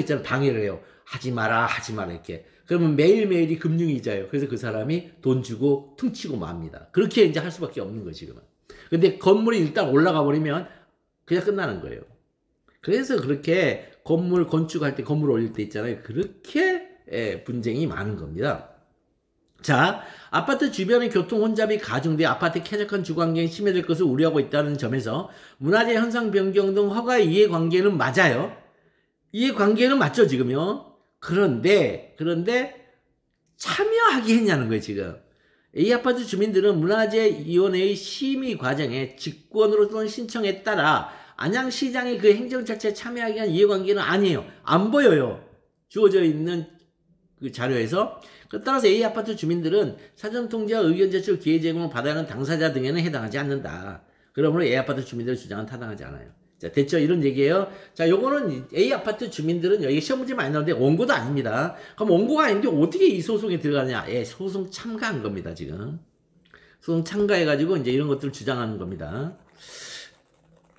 A: 있잖아요. 방해를 해요. 하지 마라, 이렇게. 그러면 매일매일이 금융이자예요. 그래서 그 사람이 돈 주고 퉁치고 맙니다. 그렇게 이제 할 수밖에 없는 거예요, 지금은. 근데 건물이 일단 올라가 버리면 그냥 끝나는 거예요. 그래서 그렇게 건축할 때, 건물 올릴 때 있잖아요. 그렇게 분쟁이 많은 겁니다. 자, 아파트 주변의 교통 혼잡이 가중돼 아파트 쾌적한 주거환경이 침해될 것을 우려하고 있다는 점에서 문화재 현상 변경 등 허가의 이해관계는 맞아요. 이해관계는 맞죠, 지금요. 그런데 참여하게 했냐는 거예요, 지금. 이 아파트 주민들은 문화재위원회의 심의 과정에 직권으로 또는 신청에 따라 안양시장이 그 행정 자체에 참여하게 한 이해관계는 아니에요. 안 보여요. 주어져 있는 그 자료에서. 따라서 A 아파트 주민들은 사전 통지와 의견 제출 기회 제공을 받아야 하는 당사자 등에는 해당하지 않는다. 그러므로 A 아파트 주민들의 주장은 타당하지 않아요. 자, 됐죠? 이런 얘기예요. 자, 요거는 A 아파트 주민들은 여기 시험 문제 많이 나오는데 원고도 아닙니다. 그럼 원고가 아닌데 어떻게 이 소송에 들어가느냐? 소송 참가한 겁니다, 지금. 소송 참가해가지고 이제 이런 것들을 주장하는 겁니다.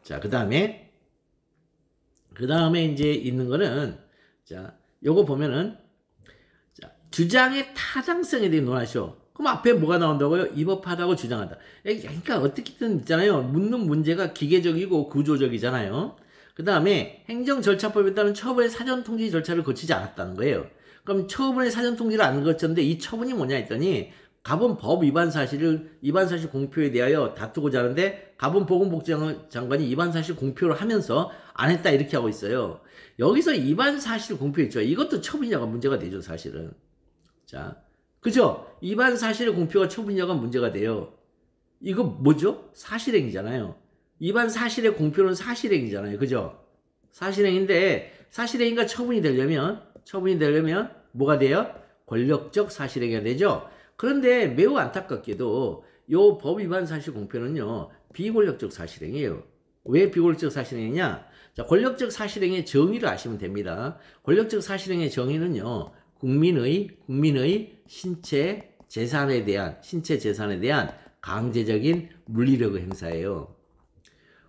A: 자, 그 다음에 이제 있는 거는, 자, 요거 보면은, 자, 주장의 타당성에 대해 논하시오. 그럼 앞에 뭐가 나온다고요? 위법하다고 주장한다. 그러니까 어떻게든 있잖아요. 묻는 문제가 기계적이고 구조적이잖아요. 그 다음에 행정절차법에 따른 처분의 사전통지 절차를 거치지 않았다는 거예요. 그럼 처분의 사전통지를 안 거쳤는데 이 처분이 뭐냐 했더니 가본법 위반 사실 공표에 대하여 다투고자 하는데 가본보건복지부 장관이 위반 사실 공표를 하면서 안 했다 이렇게 하고 있어요. 여기서 위반 사실 공표했죠. 이것도 처분이냐가 문제가 되죠, 사실은. 자, 그죠? 위반 사실의 공표가 처분이냐가 문제가 돼요. 이거 뭐죠? 사실행위잖아요. 위반 사실의 공표는 사실행위잖아요. 그죠? 사실행위인데 사실행위가 처분이 되려면 뭐가 돼요? 권력적 사실행위가 되죠. 그런데 매우 안타깝게도 요 법 위반 사실 공표는요 비권력적 사실행위예요. 왜 비권력적 사실행위냐? 자, 권력적 사실행위의 정의를 아시면 됩니다. 권력적 사실행위의 정의는요 국민의 신체 재산에 대한 강제적인 물리력의 행사예요.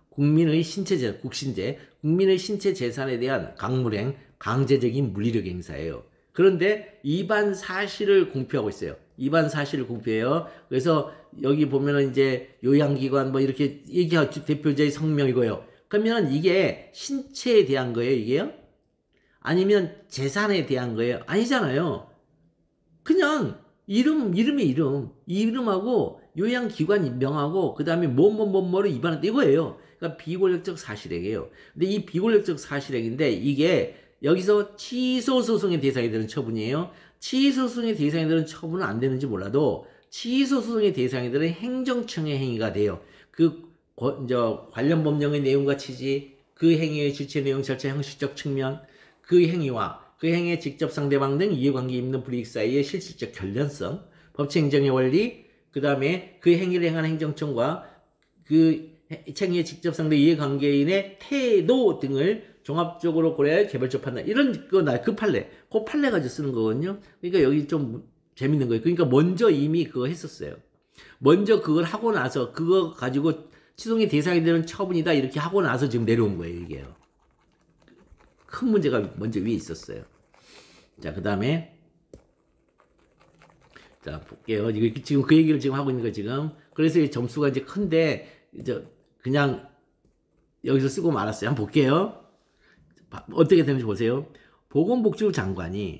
A: 국민의 신체 재산에 대한 강물행, 강제적인 물리력 행사예요. 그런데 위반 사실을 공표하고 있어요. 위반 사실을 공표해요. 그래서 여기 보면은 이제 요양기관 뭐 이렇게 얘기하죠. 대표자의 성명이고요. 그러면 이게 신체에 대한 거예요, 이게요? 아니면 재산에 대한 거예요? 아니잖아요. 그냥 이름하고 요양기관 명하고 그 다음에 뭐를 위반했다 이거예요. 그러니까 비권력적 사실행위예요. 근데 이 비권력적 사실행위인데 이게 여기서 취소소송의 대상이 되는 처분이에요. 취소소송의 대상이 되는 처분은 안 되는지 몰라도 취소소송의 대상이 되는 행정청의 행위가 돼요. 관련 법령의 내용과 취지, 그 행위의 주체 내용 절차 형식적 측면, 그 행위의 직접 상대방 등 이해관계 있는 불이익 사이의 실질적 결련성, 법치행정의 원리, 그 다음에 그 행위를 행한 행정청과 그 행위의 직접 상대 이해관계인의 태도 등을 종합적으로 고려해 개별적 판단. 이런 그 판례 가지고 쓰는 거거든요. 그러니까 여기 좀 재밌는 거예요. 그러니까 먼저 이미 그거 했었어요. 먼저 그걸 하고 나서 그거 가지고 취소의 대상이 되는 처분이다 이렇게 하고 나서 지금 내려온 거예요, 이게요. 큰 문제가 먼저 위에 있었어요. 자, 그 다음에 자 볼게요. 이거 지금 그 얘기를 지금 하고 있는 거 지금. 그래서 이 점수가 이제 큰데 이제 그냥 여기서 쓰고 말았어요. 한번 볼게요. 어떻게 되는지 보세요. 보건복지부 장관이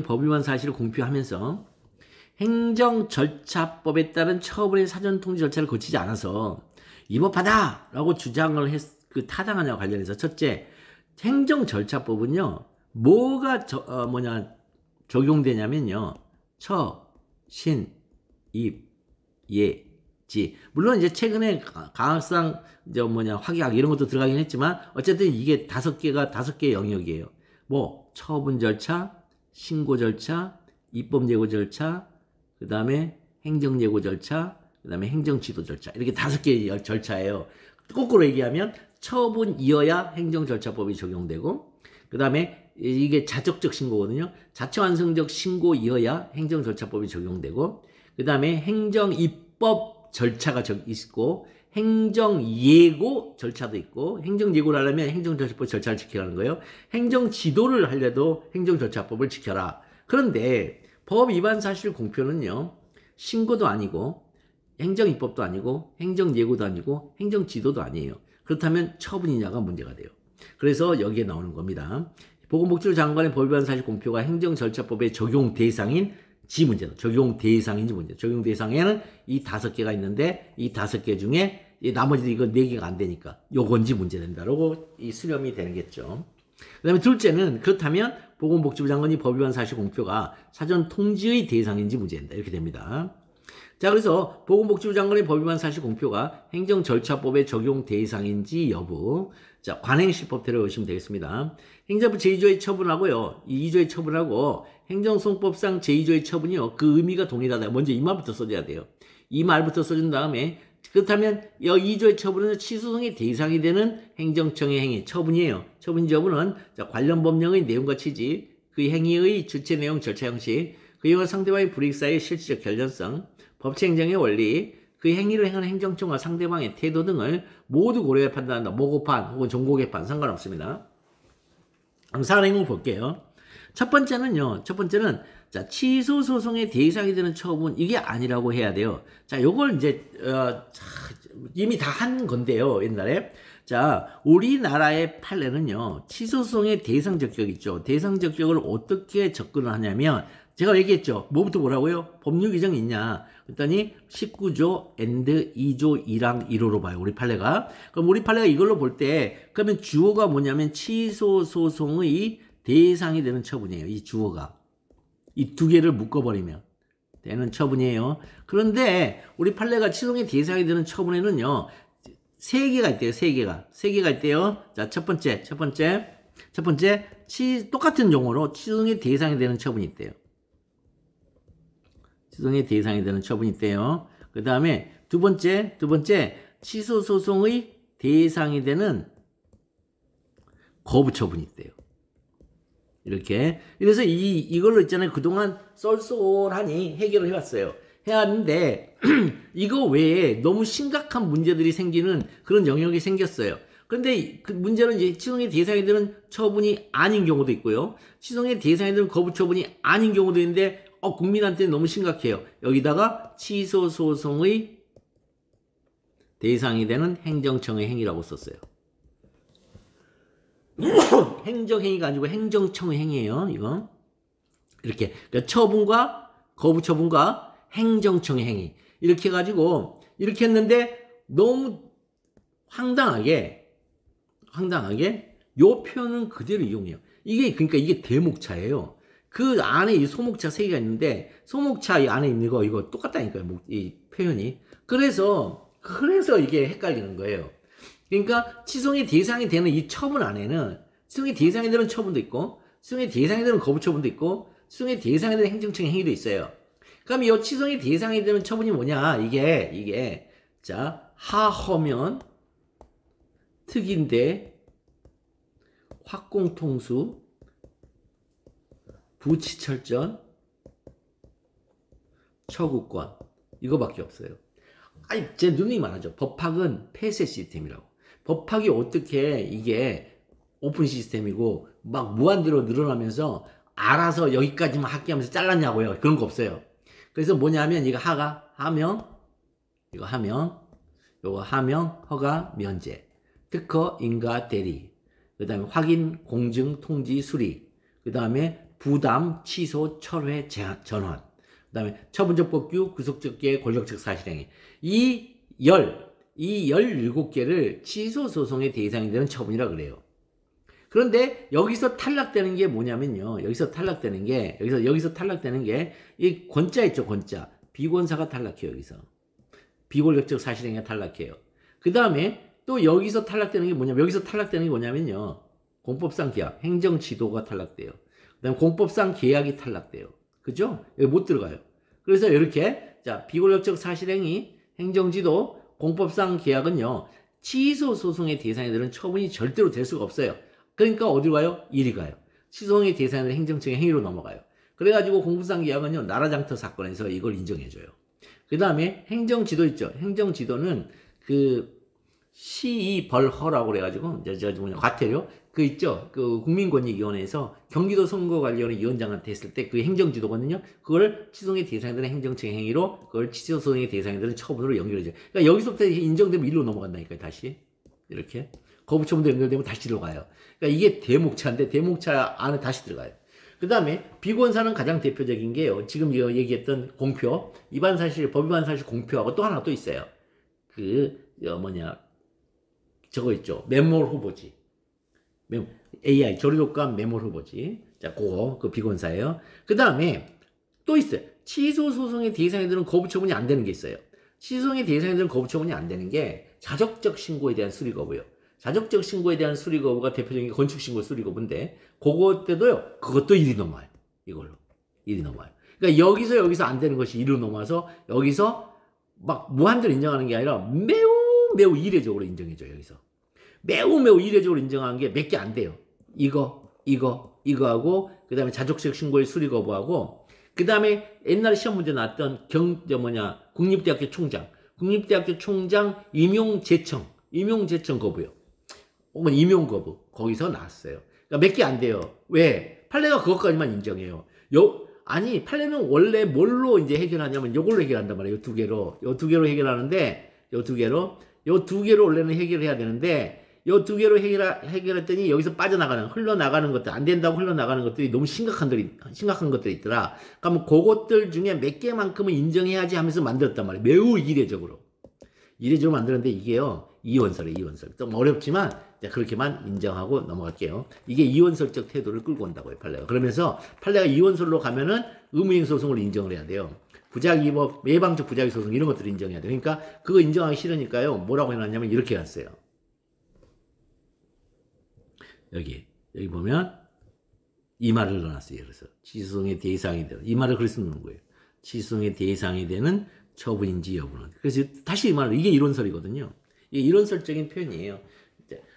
A: 법 위반 사실을 공표하면서 행정절차법에 따른 처분의 사전통지 절차를 거치지 않아서 위법하다라고 주장을 타당하냐와 관련해서 첫째, 행정절차법은요 뭐가 적용되냐면요 처, 신, 입, 예, 지. 물론 이제 최근에 강학상 확약 이런 것도 들어가긴 했지만 어쨌든 이게 다섯 개의 영역이에요. 뭐 처분 절차, 신고 절차, 입법 예고 절차, 그 다음에 행정 예고 절차, 그 다음에 행정 지도 절차 이렇게 5개의 절차예요. 거꾸로 얘기하면 처분이어야 행정절차법이 적용되고 그 다음에 이게 자적적 신고거든요. 자체완성적 신고이어야 행정절차법이 적용되고 그 다음에 행정입법 절차가 있고 행정예고 절차도 있고 행정예고를 하려면 행정절차법 절차를 지켜야 하는 거예요. 행정지도를 하려도 행정절차법을 지켜라. 그런데 법 위반 사실 공표는요. 신고도 아니고 행정입법도 아니고 행정예고도 아니고 행정지도도 아니에요. 그렇다면 처분이냐가 문제가 돼요. 그래서 여기에 나오는 겁니다. 보건복지부 장관의 법 위반 사실 공표가 행정절차법의 적용 대상인지 문제다. 적용 대상인지 문제. 적용 대상에는 이 5개가 있는데 이 5개 중에 나머지 이거 4개가 안 되니까 요건지 문제된다라고 이 수렴이 되겠죠. 그 다음에 둘째는 그렇다면 보건복지부 장관이 법 위반 사실 공표가 사전 통지의 대상인지 문제된다. 이렇게 됩니다. 자, 그래서 보건복지부 장관의 법 위반 사실 공표가 행정절차법의 적용 대상인지 여부. 자, 관행실법대로 보시면 되겠습니다. 행정부 제2조의 처분하고요. 이 2조의 처분하고 행정소송법상 제2조의 처분이요. 그 의미가 동일하다. 먼저 이 말부터 써줘야 돼요. 이 말부터 써준 다음에 그렇다면 이 2조의 처분은 취소송의 대상이 되는 행정청의 행위, 처분이에요. 처분 여부는 관련 법령의 내용과 취지, 그 행위의 주체 내용, 절차 형식, 그 이와 상대방의 불이익 사이의 실질적 결련성, 법치행정의 원리, 그 행위를 행하는 행정청과 상대방의 태도 등을 모두 고려해 판단한다. 모고판 혹은 종고개판 상관없습니다. 그럼 사례행을 볼게요. 첫 번째는 자, 취소 소송의 대상이 되는 처분 이게 아니라고 해야 돼요. 자, 요걸 이제 이미 다 한 건데요. 옛날에. 자, 우리나라의 판례는요. 취소 소송의 대상 적격 있죠. 대상 적격을 어떻게 접근을 하냐면 제가 얘기했죠. 뭐부터 뭐라고요? 법률 규정이 있냐? 그랬더니 19조 and 2조 1항 1호로 봐요. 우리 판례가. 그럼 우리 판례가 이걸로 볼 때 그러면 주어가 뭐냐면 취소 소송의 대상이 되는 처분이에요. 이 주어가. 이 두 개를 묶어버리면 되는 처분이에요. 그런데 우리 판례가 취소의 대상이 되는 처분에는요, 세 개가 있대요. 세 개가 있대요. 자, 첫 번째, 똑같은 용어로 취소의 대상이 되는 처분이 있대요. 취소의 대상이 되는 처분이 있대요. 그 다음에 두 번째, 취소 소송의 대상이 되는 거부 처분이 있대요. 이렇게. 그래서 이걸로 있잖아요. 그동안 쏠쏠하니 해결을 해왔어요. 해왔는데, 이거 외에 너무 심각한 문제들이 생기는 그런 영역이 생겼어요. 그런데 그 문제는 이제 취소의 대상이 되는 처분이 아닌 경우도 있고요. 취소의 대상이 되는 거부 처분이 아닌 경우도 있는데, 국민한테는 너무 심각해요. 여기다가 취소 소송의 대상이 되는 행정청의 행위라고 썼어요. 행정행위가 아니고 행정청의 행위예요. 이거 이렇게 그러니까 처분과 거부 처분과 행정청의 행위 이렇게 해가지고 이렇게 했는데 너무 황당하게 요 표현은 그대로 이용해요. 그러니까 이게 대목차예요. 그 안에 이 소목차 세 개가 있는데 소목차 이 안에 있는 이거 똑같다니까요. 이 표현이 그래서 이게 헷갈리는 거예요. 그러니까 취소의 대상이 되는 이 처분 안에는 취소의 대상이 되는 처분도 있고 취소의 대상이 되는 거부 처분도 있고 취소의 대상이 되는 행정청의 행위도 있어요. 그럼 이 취소의 대상이 되는 처분이 뭐냐? 이게 자 하허면 특인대 확공통수 부치철전 처구권 이거밖에 없어요. 아니 제 누누이 말하죠. 법학은 폐쇄 시스템이라고. 법학이 어떻게 이게 오픈 시스템이고 막 무한대로 늘어나면서 알아서 여기까지만 합계하면서 잘랐냐고요. 그런 거 없어요. 그래서 뭐냐면 이거 하명, 이거 하명, 허가, 면제, 특허, 인가, 대리, 그 다음에 확인, 공증, 통지, 수리, 그 다음에 부담, 취소, 철회, 전환, 그 다음에 처분적 법규, 구속적 계획, 권력적 사실행위. 이 17개를 취소소송의 대상이 되는 처분이라 그래요. 그런데 여기서 탈락되는 게 뭐냐면요. 여기서 탈락되는 게 이 권자 있죠, 권자. 비권사가 탈락해요, 여기서. 비권력적 사실행위가 탈락해요. 그 다음에 또 여기서 탈락되는 게 뭐냐면요. 공법상 계약, 행정 지도가 탈락돼요. 그 다음에 공법상 계약이 탈락돼요. 그죠? 여기 못 들어가요. 그래서 이렇게, 자, 비권력적 사실행위, 행정지도, 공법상 계약은요, 취소 소송의 대상이 되는 처분이 절대로 될 수가 없어요. 그러니까 어디로 가요? 이리 가요. 취소의 대상이 되는 행정청의 행위로 넘어가요. 그래가지고 공법상 계약은요, 나라장터 사건에서 이걸 인정해줘요. 그 다음에 행정지도 있죠. 행정지도는 시의벌허라고 그래가지고, 과태료? 있죠. 국민권익위원회에서 경기도 선거관리위원회 위원장한테 했을 때 그 행정지도거든요. 그걸 취소의 대상이 되는 행정청의 행위로, 그걸 취소소송의 대상이 되는 처분으로 연결해줘요. 그러니까 여기서부터 인정되면 일로 넘어간다니까요, 다시. 이렇게. 거부처분도 연결되면 다시 들어가요. 그러니까 이게 대목차인데, 대목차 안에 다시 들어가요. 그 다음에 비권사는 가장 대표적인 게요. 지금 얘기했던 공표, 법 위반 사실 공표하고 또 하나 또 있어요. 저거 있죠. 메모를 후보지. AI, 조류독감 메모 후보지. 자, 그 비권사예요. 그 다음에 또 있어요. 취소 소송의 대상이 되는 거부 처분이 안 되는 게 있어요. 취소의 대상이 되는 거부 처분이 안 되는 게 자적적 신고에 대한 수리 거부요. 자적적 신고에 대한 수리 거부가 대표적인 게 건축 신고 수리 거부인데 그것 때도요. 그것도 일이 넘어요. 이걸로. 일이 넘어요. 그러니까 여기서 안 되는 것이 일로 넘어와서 여기서 막 무한대로 인정하는 게 아니라 매우 이례적으로 인정해줘요. 여기서. 매우 이례적으로 인정하는 게 몇 개 안 돼요. 이거하고, 그 다음에 자족적 신고의 수리 거부하고, 그 다음에 옛날에 시험 문제 나왔던 국립대학교 총장 임용 제청 거부요. 혹은 임용 거부. 거기서 나왔어요. 그러니까 몇 개 안 돼요. 왜? 판례가 그것까지만 인정해요. 판례는 원래 뭘로 이제 해결하냐면 요걸로 해결한단 말이에요. 요 두 개로 해결하는데, 요 두 개로 원래는 해결해야 되는데, 요 두 개로 해결했더니 여기서 흘러나가는 것들, 안 된다고 흘러나가는 것들이 너무 심각한 것들이 있더라. 그러면 그것들 중에 몇 개만큼은 인정해야지 하면서 만들었단 말이에요. 매우 이례적으로. 이례적으로 만들었는데 이게요. 이원설이에요. 이원설. 좀 어렵지만 그렇게만 인정하고 넘어갈게요. 이게 이원설적 태도를 끌고 온다고요. 판례가. 그러면서 판례가 이원설로 가면은 의무이행 소송을 인정을 해야 돼요. 부작위법, 예방적 부작위 소송 이런 것들을 인정해야 돼요. 그러니까 그거 인정하기 싫으니까요. 뭐라고 해놨냐면 이렇게 했어요. 여기 보면 이 말을 넣어놨어요. 그래서 취소송의 대상이 되는 이 말을 그래서 넣는 거예요. 취소송의 대상이 되는 처분인지 여부는. 그래서 다시 이 말을 이게 이론설이거든요. 이게 이론설적인 표현이에요.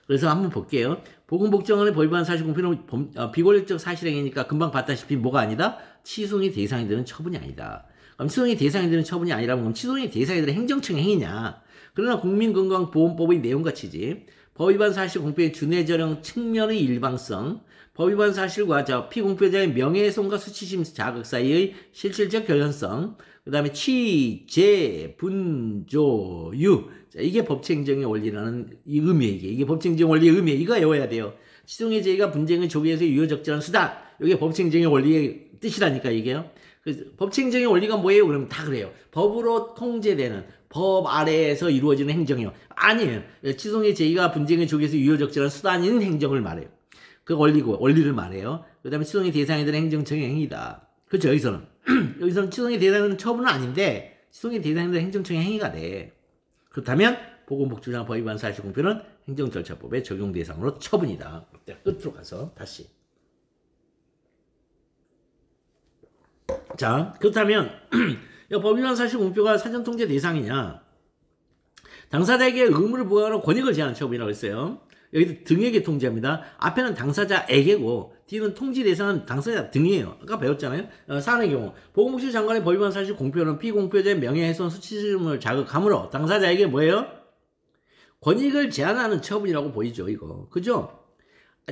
A: 그래서 한번 볼게요. 보건복지원의 법위반 사실 공표는 비권력적 사실행위니까 금방 봤다시피 뭐가 아니다? 취소송의 대상이 되는 처분이 아니다. 그럼 취소송의 대상이 되는 처분이 아니라면 그럼 취소송의 대상이 되는 행정청 행위냐? 그러나 국민건강보험법의 내용같이지 법위반 사실 공표의 준해저령 측면의 일방성, 법위반 사실과 피공표자의 명예훼손과 수치심 자극 사이의 실질적 결연성, 그 다음에 취재, 분조유, 이게 법치행정의 원리라는 이 의미, 이게 법치행정 원리의 의미, 이거 외워야 돼요. 취소의 제의가 분쟁의 조기에서 유효적절한 수단, 이게 법치행정의 원리의 뜻이라니까 이게요. 그래서 법치행정의 원리가 뭐예요? 그러면 다 그래요. 법으로 통제되는 법 아래에서 이루어지는 행정이요. 아니에요. 취소의 제의가 분쟁의 조기에서 유효적절한 수단인 행정을 말해요. 그 원리를 말해요. 그 다음에 취소의 대상이 되는 행정청의 행위다. 그렇죠, 여기서는. 여기서는 취소의 대상이 되는 처분은 아닌데, 취소의 대상이 되는 행정청의 행위가 돼. 그렇다면, 보건복지부장 법위반 사실 공표는 행정절차법의 적용 대상으로 처분이다. 끝으로 가서, 다시. 자, 그렇다면, 법위반 사실 공표가 사전통제 대상이냐? 당사자에게 의무를 부과하는 권익을 제한하는 처분이라고 했어요. 여기 등에게 통지합니다. 앞에는 당사자에게고 뒤는 통지 대상은 당사자 등이에요. 아까 배웠잖아요. 사안의 경우 보건복지부 장관의 법위반 사실 공표는 피공표자의 명예훼손 수치심을 자극하므로 당사자에게 뭐예요? 권익을 제한하는 처분이라고 보이죠. 이거 그죠?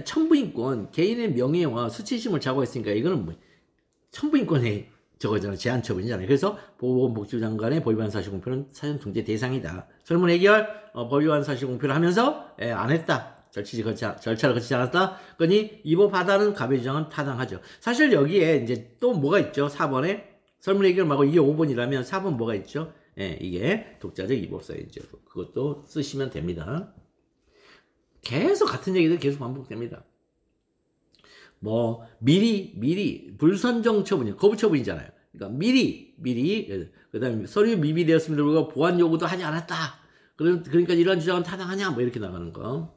A: 천부인권 개인의 명예와 수치심을 자고했으니까 이거는 뭐 천부인권의 저거잖아요. 제한 처분이잖아요. 그래서 보건복지부 장관의 법위반 사실 공표는 사전 통제 대상이다. 설문 해결 법위반 사실 공표를 하면서 안 했다. 절차를 거치지 않았다. 그러니 위법하다는 가배 주장은 타당하죠. 사실 여기에 이제 또 뭐가 있죠? 4번에 설문 해결 말고 이게 5번이라면 4번 뭐가 있죠? 이게 독자적 위법사유죠. 그것도 쓰시면 됩니다. 계속 같은 얘기들 계속 반복됩니다. 뭐 미리 불선정 처분이 거부 처분이잖아요. 그러니까 미리 그다음에 서류 미비되었음에도 불구하고 보완 요구도 하지 않았다. 그러니까 이러한 주장은 타당하냐 뭐 이렇게 나가는 거.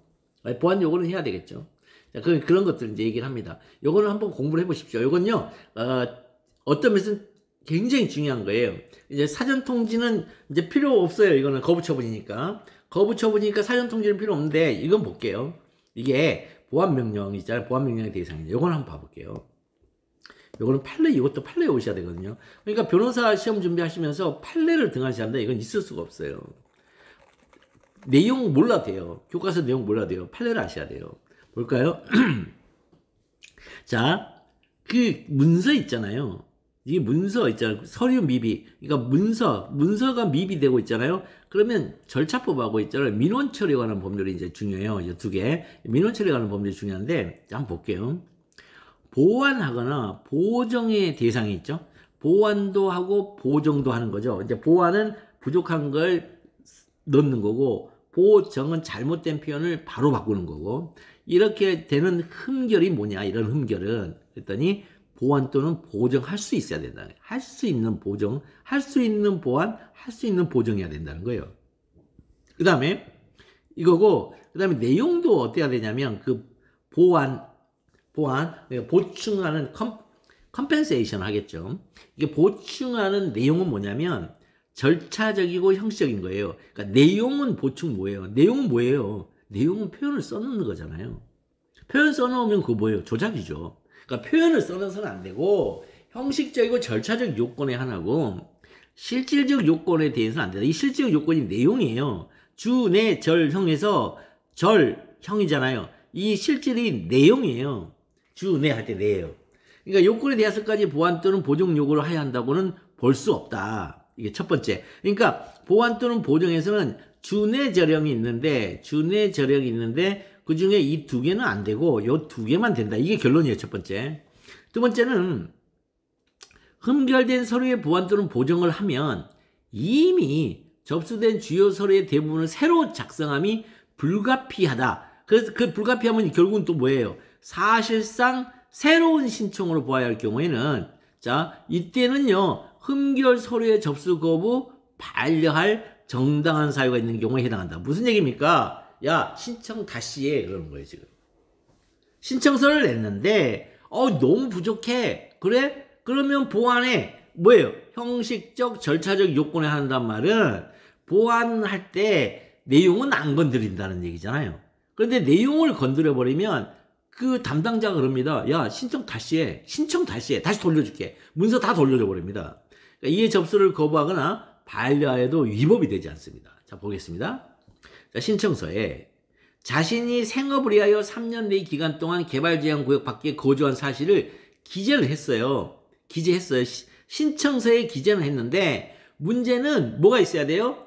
A: 보완 요구는 해야 되겠죠. 자, 그런 것들 이제 얘기를 합니다. 요거는 한번 공부를 해보십시오. 요건요 어떤 면에서는 굉장히 중요한 거예요. 이제 사전 통지는 이제 필요 없어요. 이거는 거부 처분이니까 사전 통지는 필요 없는데 이건 볼게요. 이게 보완 명령 있잖아요. 보완 명령의 대상이죠. 요건 한번 봐볼게요. 요거는 판례, 이것도 판례에 오셔야 되거든요. 그러니까 변호사 시험 준비하시면서 판례를 등한시한다. 이건 있을 수가 없어요. 내용 몰라도 돼요. 교과서 내용 몰라도 돼요. 판례를 아셔야 돼요. 볼까요? 자, 그 문서 있잖아요. 이게 문서 있잖아요. 서류 미비. 그러니까 문서가 미비되고 있잖아요. 그러면 절차법하고 있잖아요. 민원 처리에 관한 법률이 이제 중요해요. 이제 두 개. 민원 처리에 관한 법률이 중요한데, 한번 볼게요. 보완하거나 보정의 대상이 있죠. 보완도 하고 보정도 하는 거죠. 이제 보완은 부족한 걸 넣는 거고, 보정은 잘못된 표현을 바로 바꾸는 거고, 이렇게 되는 흠결이 뭐냐, 이런 흠결은. 그랬더니, 보완 또는 보정할 수 있어야 된다. 할 수 있는 보정, 할 수 있는 보완, 할 수 있는 보정해야 된다는 거예요. 그 다음에 이거고, 그 다음에 내용도 어때야 되냐면, 그 보충하는 컴펜세이션 하겠죠. 이게 보충하는 내용은 뭐냐면, 절차적이고 형식적인 거예요. 그러니까 내용은 보충 뭐예요? 내용은 뭐예요? 내용은 표현을 써놓는 거잖아요. 표현 써놓으면 그거 뭐예요? 조작이죠. 그러니까 표현을 써놔서는 안 되고 형식적이고 절차적 요건의 하나고 실질적 요건에 대해서는 안 된다. 이 실질적 요건이 내용이에요. 주, 내, 절, 형에서 절, 형이잖아요. 이 실질이 내용이에요. 주, 내 할 때 내예요. 그러니까 요건에 대해서까지 보완 또는 보정 요구를 해야 한다고는 볼 수 없다. 이게 첫 번째. 그러니까 보완 또는 보정에서는 주, 내, 절형이 있는데 그 중에 이 두 개는 안 되고 요 두 개만 된다. 이게 결론이에요. 첫 번째. 두 번째는 흠결된 서류의 보완 또는 보정을 하면 이미 접수된 주요 서류의 대부분을 새로 작성함이 불가피하다. 그래서 그 불가피하면 결국은 또 뭐예요? 사실상 새로운 신청으로 보아야 할 경우에는 자, 이때는요. 흠결 서류의 접수 거부 반려할 정당한 사유가 있는 경우에 해당한다. 무슨 얘기입니까? 야, 신청 다시 해. 그러는 거예요, 지금. 신청서를 냈는데 너무 부족해. 그래? 그러면 보완해. 뭐예요? 형식적 절차적 요건에 한단 말은 보완할 때 내용은 안 건드린다는 얘기잖아요. 그런데 내용을 건드려 버리면 그 담당자가 그럽니다. 야, 신청 다시 해. 신청 다시 해. 다시 돌려줄게. 문서 다 돌려줘 버립니다. 그러니까 이해 접수를 거부하거나 반려해도 위법이 되지 않습니다. 자, 보겠습니다. 자, 신청서에 자신이 생업을 위하여 3년 내의 기간 동안 개발제한구역 밖에 거주한 사실을 기재를 했어요. 기재했어요. 신청서에 기재는 했는데 문제는 뭐가 있어야 돼요?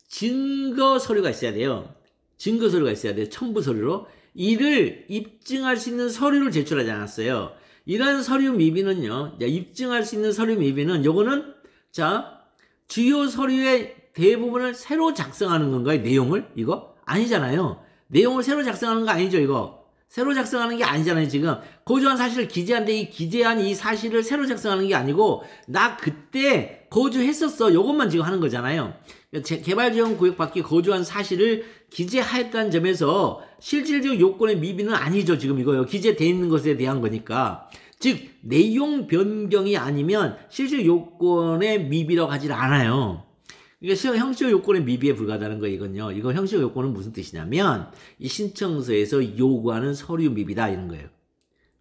A: 증거 서류가 있어야 돼요. 증거 서류가 있어야 돼요. 첨부 서류로. 이를 입증할 수 있는 서류를 제출하지 않았어요. 이러한 서류 미비는요. 입증할 수 있는 서류 미비는 요거는 자, 주요 서류의 대부분을 새로 작성하는 건가요? 내용을? 이거? 아니잖아요. 내용을 새로 작성하는 거 아니죠, 이거. 새로 작성하는 게 아니잖아요, 지금. 거주한 사실을 기재한데 이 기재한 이 사실을 새로 작성하는 게 아니고 나 그때 거주했었어. 요것만 지금 하는 거잖아요. 개발지원구역 밖에 거주한 사실을 기재하였다는 점에서 실질적 요건의 미비는 아니죠, 지금 이거요. 기재돼 있는 것에 대한 거니까. 즉 내용 변경이 아니면 실질 요건의 미비라고 하질 않아요. 그러니까 형식 요건의 미비에 불과하다는 거예요, 이건요. 이거 형식 요건은 무슨 뜻이냐면 이 신청서에서 요구하는 서류 미비다 이런 거예요.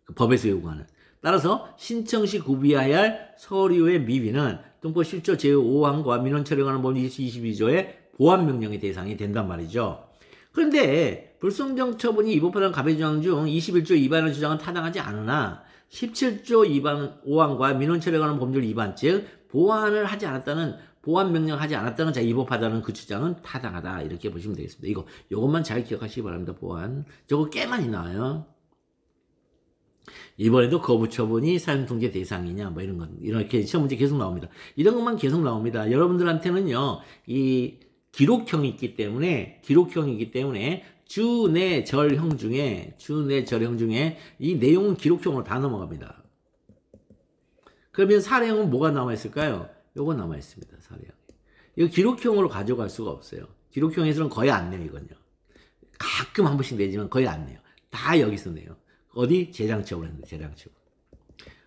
A: 그 법에서 요구하는. 따라서 신청 시 구비해야 할 서류의 미비는 동법 10조 제5항과 민원 처리관한 법 22조의 보완명령의 대상이 된단 말이죠. 그런데 불성정 처분이 위법하다는 가배주장 중 21조 위반의 주장은 타당하지 않으나 17조 위반 5항과 민원 처리에 관한 법률 위반 즉 보완을 하지 않았다는 보완 명령하지 않았다는 자 위법하다는 그 주장은 타당하다 이렇게 보시면 되겠습니다. 요것만 잘 기억하시기 바랍니다. 보완 저거 꽤 많이 나와요. 이번에도 거부 처분이 사용통제 대상이냐 뭐 이런 건 이렇게 시험 문제 계속 나옵니다. 이런 것만 계속 나옵니다. 여러분들한테는요 이 기록형이 있기 때문에 주내절형 중에 이 내용은 기록형으로 다 넘어갑니다. 그러면 사례형은 뭐가 남아있을까요? 요거 남아있습니다. 사례형. 이거 기록형으로 가져갈 수가 없어요. 기록형에서는 거의 안 내요. 이건요. 가끔 한 번씩 내지만 거의 안 내요. 다 여기서 내요. 어디? 재량처분에서 재량처분.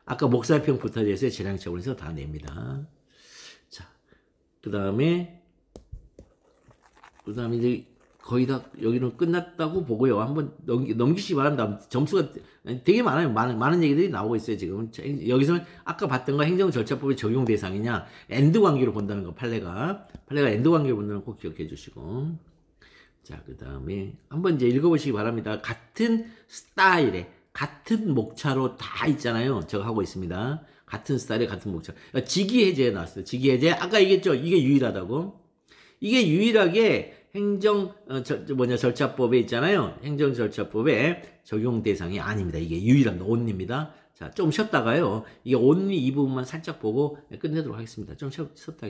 A: 아까 목살평 부타제에서 재량처분에서 다 냅니다. 자, 그 다음에 이제 거의 다 여기는 끝났다고 보고요. 한번 넘기시기 바랍니다. 점수가 되게 많아요. 많은 얘기들이 나오고 있어요. 지금 여기서는 아까 봤던 거 행정절차법의 적용 대상이냐 엔드 관계로 본다는 거 판례가 엔드 관계로 본다는 거 꼭 기억해 주시고 자, 그 다음에 한번 이제 읽어보시기 바랍니다. 같은 스타일의 같은 목차로 다 있잖아요. 제가 하고 있습니다. 같은 스타일의 같은 목차. 직위해제에 나왔어요. 직위해제 아까 얘기했죠. 이게 유일하다고. 이게 유일하게 절차법에 있잖아요. 행정절차법에 적용 대상이 아닙니다. 이게 유일합니다. only입니다. 자, 좀 쉬었다가요. 이게 only 이 부분만 살짝 보고 끝내도록 하겠습니다. 좀 쉬었다.